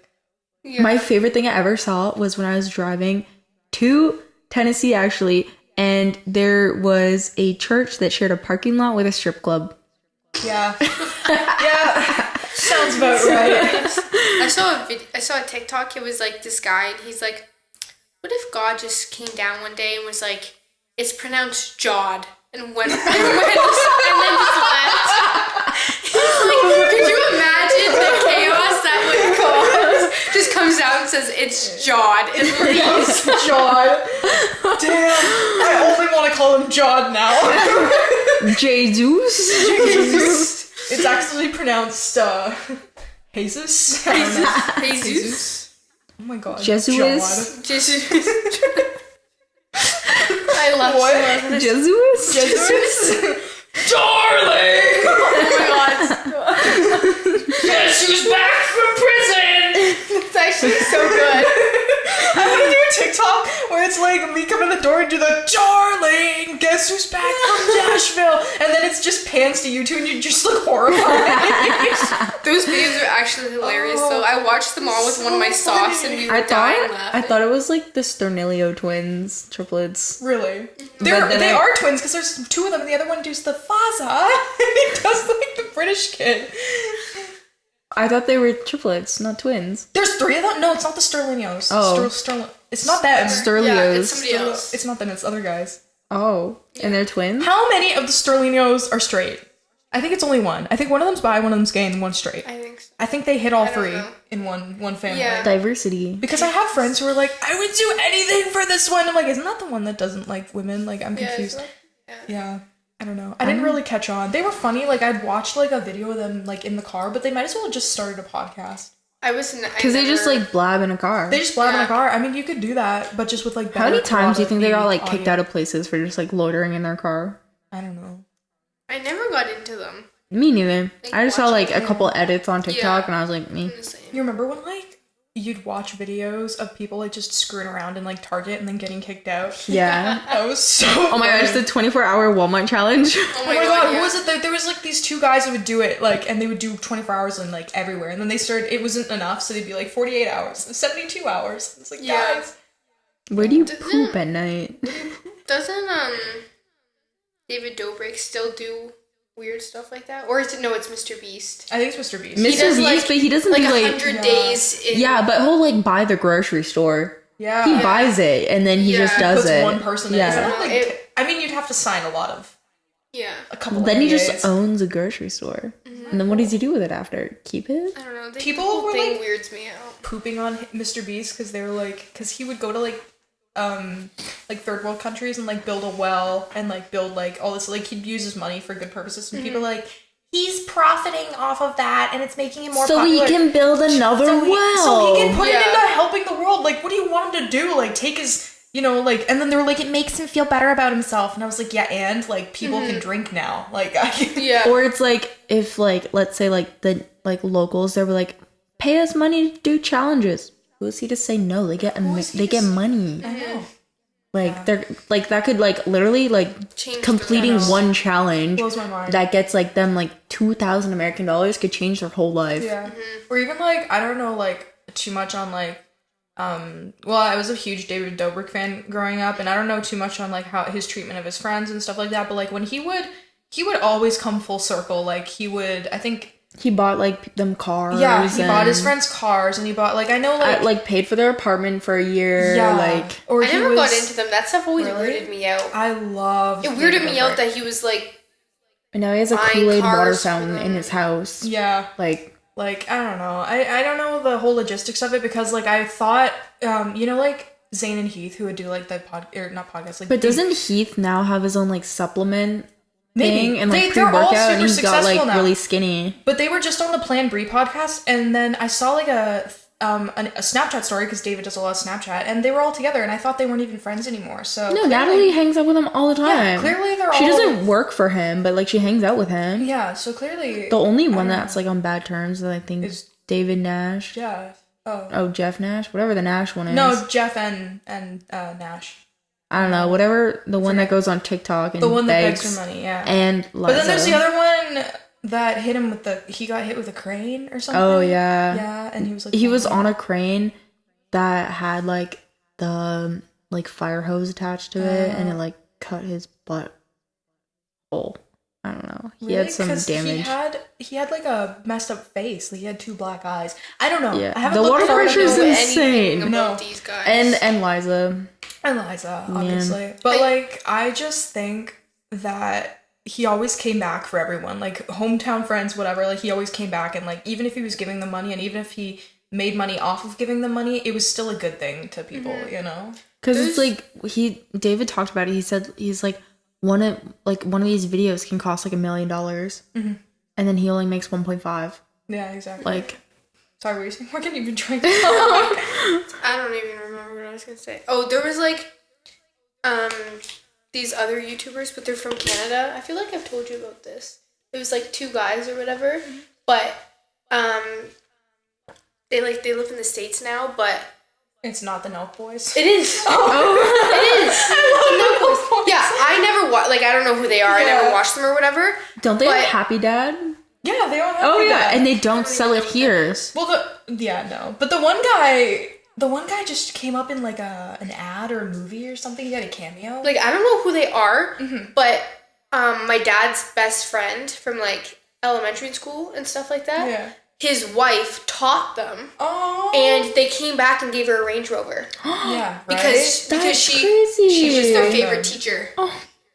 Yeah. My favorite thing I ever saw was when I was driving to Tennessee actually, and there was a church that shared a parking lot with a strip club. yeah, yeah, sounds about right. I saw a TikTok. It was like this guy, and he's like, "What if God just came down one day and was like, it's pronounced Jod," and went and then just left? He's like, could you imagine the chaos that would cause? Just comes out and says it's Jod and leaves. Jod. Damn, I only want to call him Jod now. Jesus. It's actually pronounced Jesus. I don't know. Jesus. Oh my god. Jesuits. Jod. Jesus. I love What? Jesus? Jesus. Darling. Oh my god. Guess who's back from prison? It's actually so good. I'm gonna do a TikTok where it's like me coming to the door and do the darling, guess who's back from Nashville? And then it's just pans to you two and you just look horrified. Those videos are actually hilarious though. I watched them all with one of my so softs funny. and we were dying laughing. I thought it was like the Stornilio twins, triplets. Really? then They I- are twins because there's two of them and the other one does the Faza. And he does like the British kid. I thought they were triplets, not twins. There's three of them? No, it's not the Sterlinios. Oh. It's not them. Sterlios. Yeah, it's somebody else. It's not them, it's other guys. Oh, and they're twins? How many of the Sterlinios are straight? I think it's only one. I think one of them's bi, one of them's gay, and one's straight. I think so. I think they hit all don't three know. in one family. Yeah. Diversity. Because I have friends who are like, I would do anything for this one. I'm like, isn't that the one that doesn't like women? Like, I'm Yeah, confused. it's Yeah. I don't know. I didn't really catch on. They were funny. Like, I'd watched like a video of them like in the car, but they might as well have just started a podcast. Because they just like blab in a car. They just blab in Yeah. a car. I mean, you could do that, but just with like How many better times do you think they got quality like kicked audio. out of places for just like loitering in their car? I don't know. I never got into them. Me neither. Like, I just saw watch like it. a couple edits on TikTok Yeah. and I was like, me. I'm the same. You remember when like you'd watch videos of people like just screwing around in like Target and then getting kicked out. Yeah. That was so Oh my gosh, the 24-hour Walmart challenge. Oh my god, yeah. who was it? There was like these two guys who would do it, like, and they would do 24 hours in like everywhere, and then they started. It wasn't enough, so they'd be like 48 hours, 72 hours. It's like, Yeah. guys, Where do you poop at night? Doesn't David Dobrik still do weird stuff like that? Or is it it's Mr. Beast? I think it's Mr. Beast. Mr. does, Beast, like- but he doesn't Like do like 100 days in yeah, but he'll like buy the grocery store. Yeah, He buys it and then he just does puts it. one person in. Yeah. Isn't that, like, It- I mean, you'd have to sign a lot of a couple. Then he NDAs. just owns a grocery store. And then what does he do with it after? Keep it? I don't know. The People whole were, thing like- weirds me out. pooping on Mr. Beast because they were like, because he would go to like third world countries and like build a well and like build like all this, like he'd use his money for good purposes, and people are like, he's profiting off of that and it's making him more So popular. he can build another well. So he can put it Yeah. into helping the world. Like, what do you want him to do? Like, take his, like, and then they were like, it makes him feel better about himself. And I was like, yeah, and like people can drink now. Like, Yeah. Or it's like if like let's say like the like locals they were like pay us money to do challenges. Who is he to say no? They get money. I know. Like they're like that could like literally like Change completing the one challenge Blows my mind. that gets like them like $2,000 American dollars could change their whole life. Yeah. Or even like, I don't know, like too much on like, well, I was a huge David Dobrik fan growing up, and I don't know too much on like how his treatment of his friends and stuff like that. But like when he would always come full circle. Like he would, I think. He bought like them cars. Yeah, he bought his and friends cars, and he bought like I know like paid for their apartment for a year. yeah, Like or I he never was, got into them. That stuff always Really? weirded me out. I loved. It weirded David me out Dobrik. that he was like, and now he has a buying Kool-Aid water cars for fountain in them. his house. Yeah. Like Like, I don't know. I don't know the whole logistics of it because, like, I thought, like, Zayn and Heath, who would do, like, the not podcast, like... but doesn't Heath now have his own like supplement thing and like they're all pre-workout and super he's got like successful now. really skinny? But they were just on the Plan Brie podcast, and then I saw, like, a Snapchat story, because David does a lot of Snapchat, and they were all together, and I thought they weren't even friends anymore, so... No, clearly- Natalie hangs out with him all the time. Yeah, clearly they're She all... doesn't work for him, but like she hangs out with him. Yeah, so clearly... The only one that's like on bad terms, I think, Is- David Nash. Yeah. Oh. Oh, Jeff Nash, whatever the Nash one is. No, Jeff and Nash. I don't know. Whatever the one that goes on TikTok and The one that begs begs for money, yeah. and Liza. But then there's the other one that hit him with he got hit with a crane or something. Oh yeah. Yeah, and he was like... He was on a crane that had like the like fire hose attached to it, and it like cut his butt hole. I don't know. He had some 'Cause damage. He had like a messed up face. Like he had two black eyes. I don't know. Yeah. I haven't The looked water far pressure enough is into it. insane. about No. these guys. And Liza. And Liza, obviously. But like I just think that he always came back for everyone. Like hometown friends, whatever. Like he always came back, and like even if he was giving them money and even if he made money off of giving them money, it was still a good thing to people, you know? Because it's like David talked about it. He said he's like one of these videos can cost like $1 million, and then he only makes 1.5. Yeah, exactly. Like, sorry, were you saying Morgan? You've been drinking. I don't even remember what I was gonna say. Oh, there was like, these other YouTubers, but they're from Canada. I feel like I've told you about this. It was like two guys or whatever, but they live in the States now, but It's not the Nelk Boys. it is. It is. I love the Nelk Boys. Yeah, I never I don't know who they are. I Yeah. never watched them or whatever. don't they But- have Happy Dad? Yeah, they all have Oh Happy yeah, Dad. and they don't sell it here. Well, but the one guy just came up in like an ad or a movie or something. He had a cameo. Like, I don't know who they are, but my dad's best friend from like elementary school and stuff like that. Yeah. His wife taught them, Oh. and they came back and gave her a Range Rover Yeah. Right? because That's she crazy. was their favorite teacher. Oh,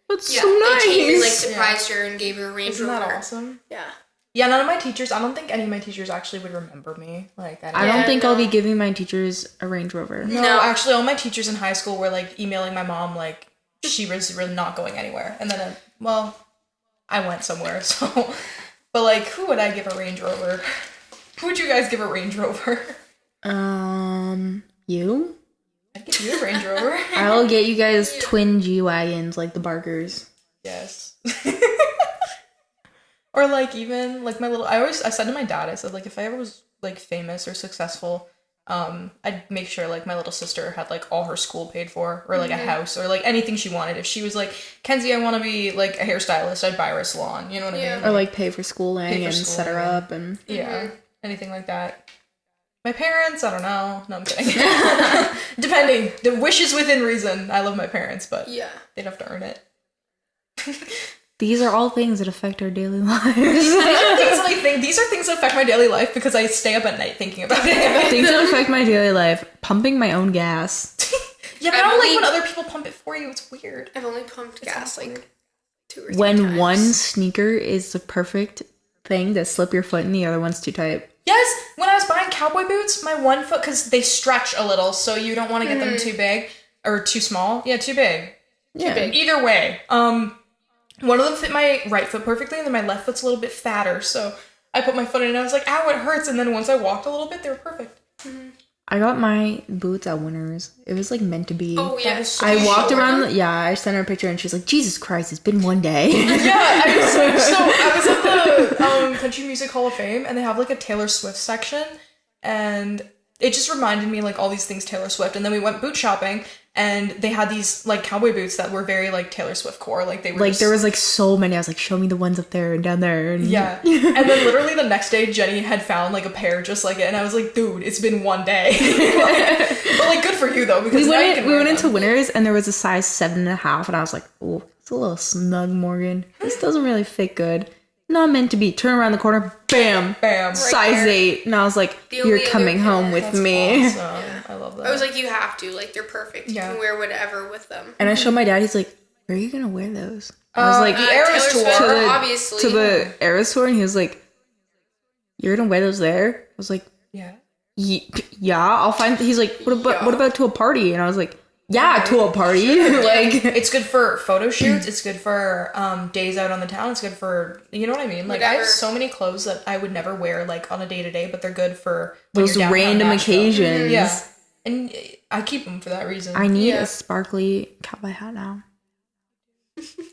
that's Yeah, so nice. they came and like surprised her and gave her a Range Isn't Rover. that awesome? Yeah. Yeah, none of my teachers. I don't think any of my teachers actually would remember me. Like I Yeah, don't think I'll no. be giving my teachers a Range Rover. No, actually, all my teachers in high school were like emailing my mom like she was really not going anywhere, and then I went somewhere. So, but like, who would I give a Range Rover? Who would you guys give a Range Rover? You? I'd give you a Range Rover. I'll get you guys twin G-Wagons like the Barkers. Yes. Or like even like my little. I said to my dad, I said like if I ever was like famous or successful, I'd make sure like my little sister had like all her school paid for, or like a house, or like anything she wanted. If she was like, Kenzie, I want to be like a hairstylist, I'd buy her a salon. You know what I mean? Or like pay for schooling and set her up and anything like that. My parents, I don't know. No, I'm kidding. Depending. The wishes within reason. I love my parents, but they'd have to earn it. these are all things that affect our daily lives. These are things that affect my daily life because I stay up at night thinking about it. Things that affect my daily life. Pumping my own gas. Yeah, but I don't like when other people pump it for you. It's weird. I've only pumped gas like 2 or 3 when times. one sneaker is the perfect thing to slip your foot and the other one's too tight. Yes, when I was buying cowboy boots, my one foot, because they stretch a little, so you don't want to get them too big or too small. Yeah, too big. Yeah. Too big. Either way, one of them fit my right foot perfectly, and then my left foot's a little bit fatter, so I put my foot in and I was like, ow, it hurts, and then once I walked a little bit, they were perfect. I got my boots at Winners. It was like meant to be. Oh yeah. I walked around. I sent her a picture and she's like, Jesus Christ, it's been one day. Yeah, I was at the Country Music Hall of Fame, and they have like a Taylor Swift section, and it just reminded me like all these things Taylor Swift. And then we went boot shopping, and they had these like cowboy boots that were very like Taylor Swift core. Like they were like there was like so many. I was like, show me the ones up there and down there. And yeah. And then literally the next day, Jenny had found like a pair just like it, and I was like, dude, it's been one day. But like good for you though, because we went into Winners and there was a size 7.5, and I was like, oh, it's a little snug, Morgan. This doesn't really fit good. Not meant to be. Turn around the corner, bam, bam, size 8, and I was like, you're coming home with me. Awesome. Yeah. I love that. I was like, you have to. Like, they're perfect. You can wear whatever with them. And I showed my dad. He's like, where are you gonna wear those? I was like, the Eras tour, obviously. To the Eras tour, and he was like, you're gonna wear those there? I was like, yeah, I'll find. He's like, what about to a party? And I was like, yeah, to a party. Like, it's good for photo shoots. It's good for days out on the town. It's good for, you know what I mean? Like, I have so many clothes that I would never wear like on a day to day, but they're good for when those you're random occasions. Yeah, and I keep them for that reason. I need a sparkly cowboy hat now.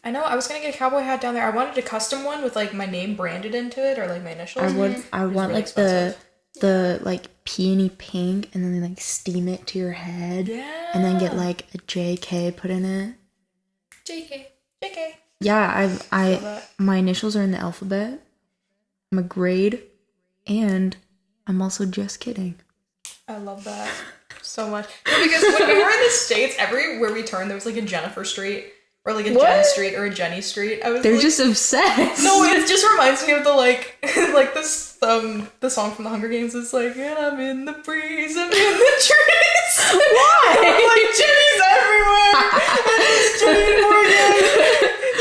I know. I was gonna get a cowboy hat down there. I wanted a custom one with like my name branded into it or like my initials. I want really like expensive. the like peony pink, and then like steam it to your head. Yeah. And then get like a JK put in it. JK. Yeah, I my initials are in the alphabet. I'm a grade, and I'm also just kidding. I love that so much. No, because when we were in the States, everywhere we turned, there was like a Jennifer Street. Or like a Jen Street or a Jenny Street. They're like, just obsessed. No, it just reminds me of the like this the song from the Hunger Games is like, and I'm in the breeze, I'm in the trees. Why? Like Jenny's everywhere. And it's Jenny and Morgan.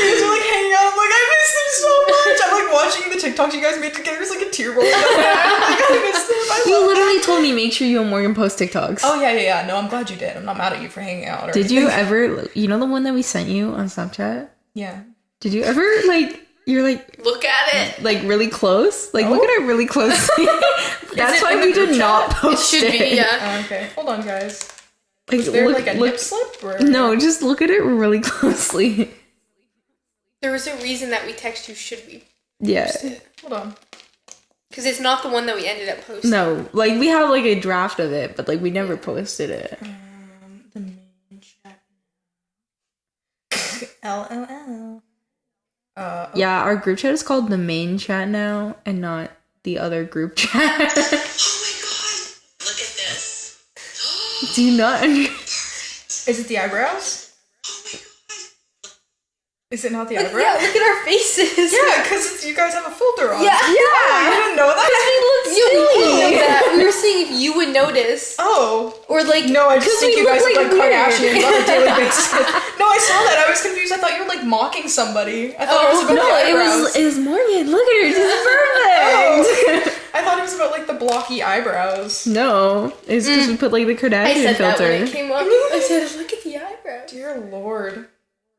You guys are like hanging out. I'm like, I miss them so much. I'm like watching the TikToks you guys made together. It's like a tear rolling down my eye. I'm like, I miss them. You literally told me make sure you and Morgan post TikToks. Oh yeah. No, I'm glad you did. I'm not mad at you for hanging out. Did you ever? You know the one that we sent you on Snapchat? Yeah. Did you ever like? You're like, look at it, like really close. Like look at it really closely. That's why we did not post it. It should be, yeah. Okay, hold on, guys. Like, is there like a nip slip? Or? No, just look at it really closely. There was a reason that we text you. Should we? Yeah. Hold on. Because it's not the one that we ended up posting. No, like we have like a draft of it, but like we never posted it. The main chat. LLL. Yeah, our group chat is called the main chat now, and not the other group chat. Oh my god! Look at this. Do you not? Is it the eyebrows? Is it not the eyebrows? Yeah, look at our faces. Yeah, because you guys have a filter on. Yeah. Oh, you didn't know that? We were seeing if you would notice. Oh. Or like, no, I just think you guys look like Kardashians on a daily basis. No, I saw that. I was confused. I thought you were like mocking somebody. I thought it was about the eyebrows. It was Morgan. Look at her. She's perfect. I thought it was about like the blocky eyebrows. No, it's because we put like the Kardashian filter. That when it came up. I said, look at the eyebrows. Dear Lord.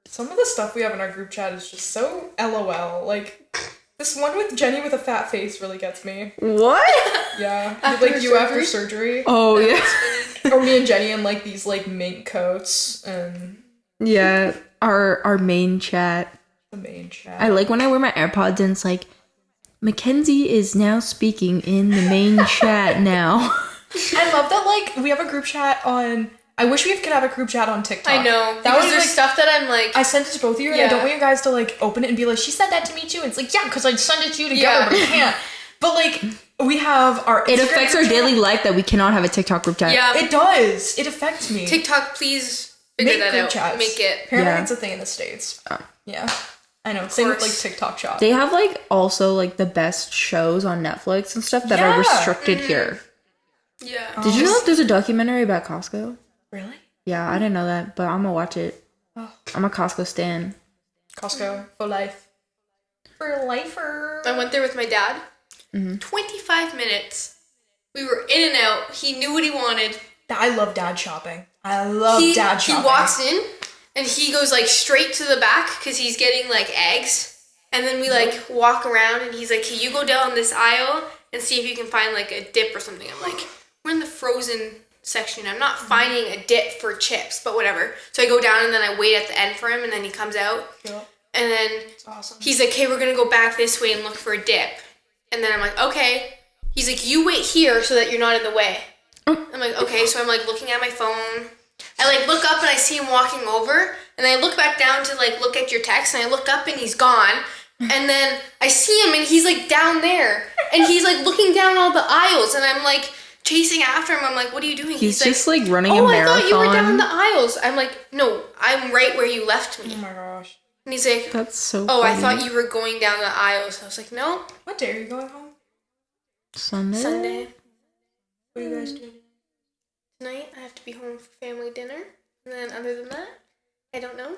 Some of the stuff we have in our group chat is just so LOL. Like, this one with Jenny with a fat face really gets me. What? Yeah. After surgery. Oh, yeah. Or me and Jenny in, like, these, like, mink coats and... Yeah, our main chat. The main chat. I like when I wear my AirPods and it's like, Mackenzie is now speaking in the main chat now. I love that, like, we have a group chat on... I wish we could have a group chat on TikTok. I know. That was there's like, stuff that I'm like... I sent it to both of you, and I don't want you guys to, like, open it and be like, she said that to me, too. And it's like, yeah, because I sent it to you together, but I can't. But, like, we have our... It affects our daily life that we cannot have a TikTok group chat. Yeah. It does. It affects me. TikTok, please figure that out. Chats. Make it. Apparently it's a thing in the States. Yeah. I know. Same with, like, TikTok Shop. They have, like, also, like, the best shows on Netflix and stuff that are restricted here. Yeah. Did you know that there's a documentary about Costco? Really? Yeah, I didn't know that, but I'm gonna watch it. Oh. I'm a Costco stan. Costco for life. For lifer. I went there with my dad. 25 minutes. We were in and out. He knew what he wanted. I love dad shopping. I love dad shopping. He walks in and he goes like straight to the back because he's getting like eggs. And then we like walk around and he's like, "Can you go down this aisle and see if you can find like a dip or something?" I'm like, "We're in the frozen section. I'm not finding a dip for chips, but whatever." So I go down and then I wait at the end for him and then he comes out. Yeah. And then he's like, "Okay, we're going to go back this way and look for a dip." And then I'm like, "Okay." He's like, "You wait here so that you're not in the way." I'm like, "Okay." So I'm like looking at my phone. I like look up and I see him walking over. And I look back down to like look at your text. And I look up and he's gone. And then I see him and he's like down there. And he's like looking down all the aisles. And I'm like chasing after him. I'm like, "What are you doing?" He's just like running a marathon. I thought you were down the aisles. I'm like, "No, I'm right where you left me." Oh my gosh. And he's like, "That's so funny. I thought you were going down the aisles." I was like, "No." What day are you going home? Sunday. What are you guys doing? Tonight, I have to be home for family dinner. And then other than that, I don't know.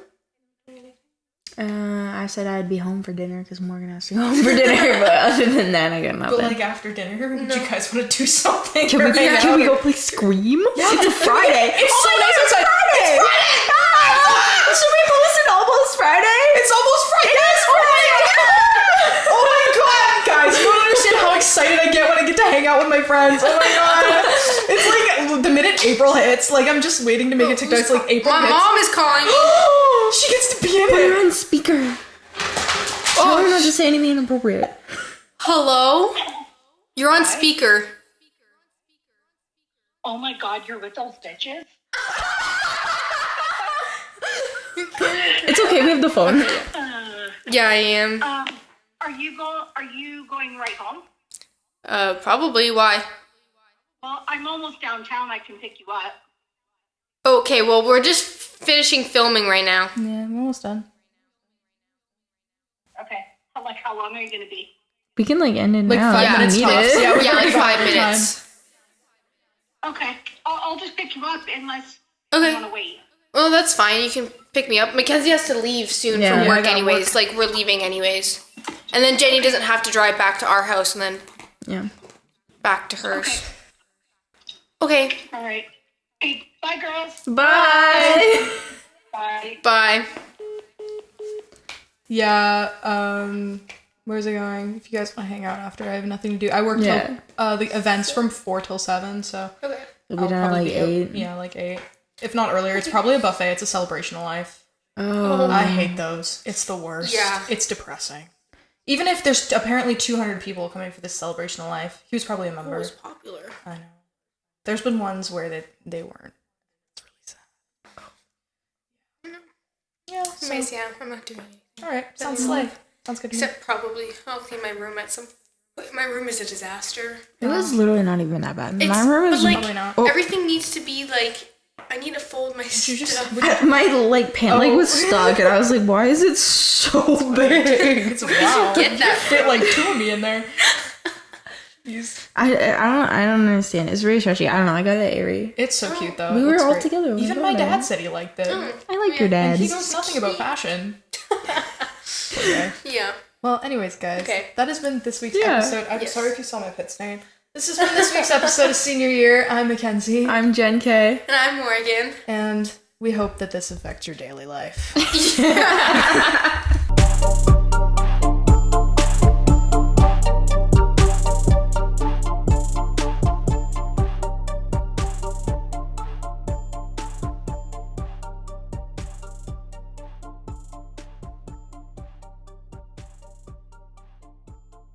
I said I'd be home for dinner because Morgan has to go home for dinner. But other than that, I got nothing. But like after dinner, would you guys want to do something? Can we go play Scream? Yeah. It's a Friday. It's so nice outside. Friday. It's Friday. Ah! Should we post it almost Friday? It's almost Friday. It is Friday. Oh my god, guys! You don't understand how excited I get when I get to hang out with my friends. Oh my god! It's like the minute April hits, like I'm just waiting to make a TikTok. It's like April My hits. mom is calling me. She gets to be in Put it. her on speaker. Tell her not to say anything inappropriate. Hello? You're on speaker. Oh my god, you're with those bitches? It's okay, we have the phone. Yeah, I am. Are you going right home? Probably. Why? Well, I'm almost downtown. I can pick you up. Okay, well, we're just finishing filming right now. Yeah, I'm almost done. Okay. How long are you going to be? We can like end it Like now. 5 minutes tops. Yeah, like 5 got minutes. Okay. I'll just pick you up unless Okay. you want to wait. Well, that's fine. You can pick me up. Mackenzie has to leave soon Yeah, from I work got anyways. Like, we're leaving anyways. And then Jenny doesn't have to drive back to our house and then back to hers. Okay. All right. Hey, bye, girls. Bye. Bye. Bye. Yeah, where's it going? If you guys want to hang out after, I have nothing to do. I work till the events from 4 till 7, so Okay. We'll be done at like 8. Yeah, like 8. If not earlier, it's probably a buffet. It's a celebration of life. Oh. I hate those. It's the worst. Yeah. It's depressing. Even if there's apparently 200 people coming for this celebration of life, he was probably a member. It was popular. I know. There's been ones where they weren't. It's really sad. Yeah. So, Anyways, yeah, I'm not doing anything. all right. Sounds slay. Sounds good to me. Except probably I'll clean my room at some point. My room is a disaster. It was literally not even that bad. It's, My room but is like, probably not. everything needs to be like, I need to fold my stuff. my like pant leg was stuck, and I was like, "Why is it so big?" It's wow. Get that Fit like 2 of me in there. I don't understand. It's really stretchy. I don't know. I got it airy. It's so cute though. We It were looks all great. together. We Even were my there. dad said he liked it. I like your dad. He knows nothing about fashion. Okay. Yeah. Well, anyways, guys, Okay. that has been this week's episode. I'm sorry if you saw my pit stain. This has been this week's episode of Senior Year. I'm Mackenzie, I'm Jen K. And I'm Morgan. and we hope that this affects your daily life. Yeah.